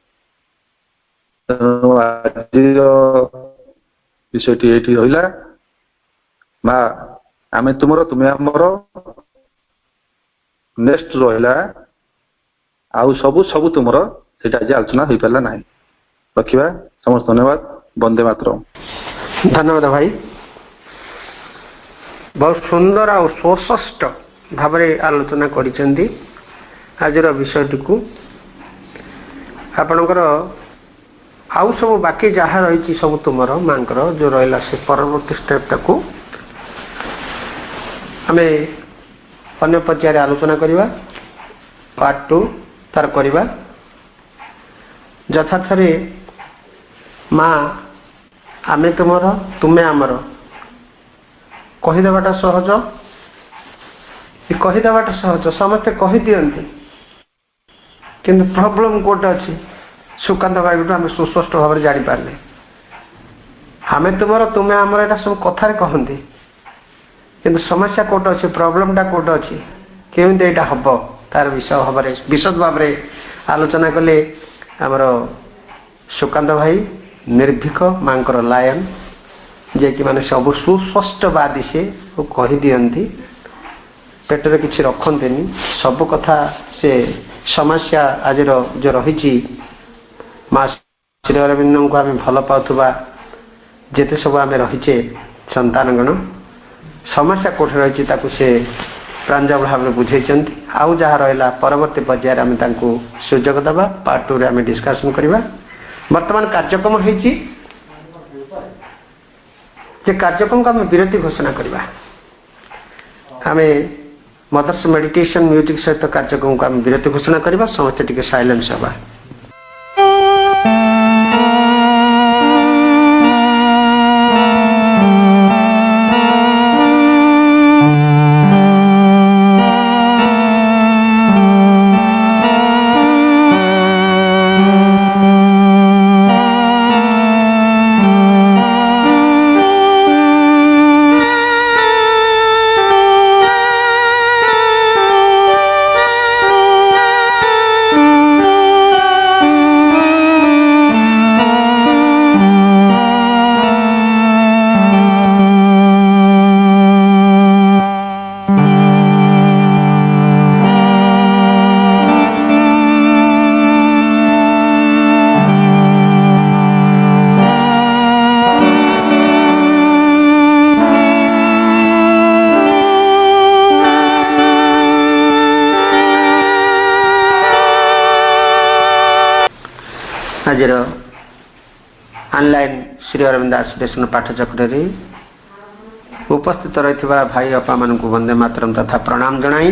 [SPEAKER 4] ତେଣୁ ଆଜିର ବିଷୟଟି ଏଇଠି ରହିଲା। ମା ଆମେ ତୁମର, ତୁମେ ଆମର। ନେକ୍ସଟ ରହିଲା ଆଉ ସବୁ ସବୁ ତୁମର, ସେଇଟା ଆଜି ଆଲୋଚନା ହେଇପାରିଲା ନାହିଁ। ରଖିବା। ସମସ୍ତ ଧନ୍ୟବାଦ। ବନ୍ଦେ ମାତରମ୍।
[SPEAKER 1] ଧନ୍ୟବାଦ ଭାଇ। ବହୁତ ସୁନ୍ଦର ଆଉ ସୁସ୍ପଷ୍ଟ ଭାବରେ ଆଲୋଚନା କରିଛନ୍ତି ଆଜିର ବିଷୟଟିକୁ। ଆପଣଙ୍କର ଆଉ ସବୁ ବାକି ଯାହା ରହିଛି ସବୁ ତୁମର ମାଙ୍କର ଯେଉଁ ରହିଲା ସେ ପରବର୍ତ୍ତୀ ଷ୍ଟେପ୍ଟାକୁ ଆମେ ଅନ୍ୟ ପର୍ଯ୍ୟାୟରେ ଆଲୋଚନା କରିବା। ପାର୍ଟ 2 ତାର କରିବା। ଯଥାର୍ଥରେ ମା ଆମେ ତୁମର, ତୁମେ ଆମର କହିଦେବାଟା ସହଜ, କହିଦେବାଟା ସହଜ, ସମସ୍ତେ କହିଦିଅନ୍ତି, କିନ୍ତୁ ପ୍ରୋବ୍ଲେମ କୋଉଟା ଅଛି? ସୁକାନ୍ତ ଭାଇଠୁ ଆମେ ସୁସ୍ପଷ୍ଟ ଭାବରେ ଜାଣିପାରିଲେ। ଆମେ ତୁମର, ତୁମେ ଆମର, ଏଇଟା ସବୁ କଥାରେ କହନ୍ତି, କିନ୍ତୁ ସମସ୍ୟା କୋଉଟା ଅଛି? ପ୍ରୋବ୍ଲେମଟା କୋଉଟା ଅଛି? କେମିତି ଏଇଟା ହବ? ତାର ବିଶଦ ଭାବରେ ଆଲୋଚନା କଲେ ଆମର ସୁକାନ୍ତ ଭାଇ, ନିର୍ଭୀକ ମାଙ୍କର ଲାୟନ, ଯିଏକି ମାନେ ସବୁ ସୁସ୍ପଷ୍ଟବାଦୀ, ସେ କହିଦିଅନ୍ତି, ପେଟରେ କିଛି ରଖନ୍ତିନି, ସବୁ କଥା ସେ ସମସ୍ୟା ଆଜିର ଯେଉଁ ରହିଛି ମା ଶ୍ରୀ ଅରବିନ୍ଦଙ୍କୁ ଆମେ ଭଲ ପାଉଥିବା ଯେତେ ସବୁ ଆମେ ରହିଛେ ସନ୍ତାନଗଣ, ସମସ୍ୟା କୋଉଠି ରହିଛି ତାକୁ ସେ ପ୍ରାଞ୍ଜଳ ଭାବରେ ବୁଝେଇଛନ୍ତି। ଆଉ ଯାହା ରହିଲା ପରବର୍ତ୍ତୀ ପର୍ଯ୍ୟାୟରେ ଆମେ ତାଙ୍କୁ ସୁଯୋଗ ଦେବା। ପାର୍ଟ 2ରେ ଆମେ ଡିସ୍କସନ କରିବା। ବର୍ତ୍ତମାନ କାର୍ଯ୍ୟକ୍ରମ ହେଇଛି ଯେ କାର୍ଯ୍ୟକ୍ରମକୁ ଆମେ ବିରତି ଘୋଷଣା କରିବା। ଆମେ ମଦର୍ସ ମେଡିଟେସନ ମ୍ୟୁଜିକ ସହିତ କାର୍ଯ୍ୟକ୍ରମକୁ ଆମେ ବିରତି ଘୋଷଣା କରିବା। ସମସ୍ତେ ଟିକେ ସାଇଲେନ୍ସ ହେବା। ଆଜିର ଅନଲାଇନ୍ ଶ୍ରୀ ଅରବିନ୍ଦ ଆସୋସିଏସନ ପାଠଚକ୍ରରେ ଉପସ୍ଥିତ ରହିଥିବା ଭାଇ ଅପାମାନଙ୍କୁ ବନ୍ଦେ ମାତରମ୍ ତଥା ପ୍ରଣାମ ଜଣାଇ,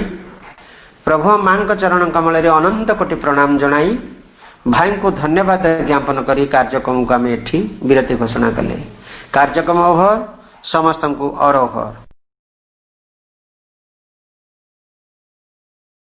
[SPEAKER 1] ପ୍ରଭୁ ମାଙ୍କ ଚରଣ କମଳରେ ଅନନ୍ତ କୋଟି ପ୍ରଣାମ ଜଣାଇ, ଭାଇଙ୍କୁ ଧନ୍ୟବାଦ ଜ୍ଞାପନ କରି କାର୍ଯ୍ୟକ୍ରମକୁ ଆମେ ଏଠି ବିରତି ଘୋଷଣା କଲେ। କାର୍ଯ୍ୟକ୍ରମ ଓଭର, ସମସ୍ତଙ୍କୁ ଅର ଓଭର।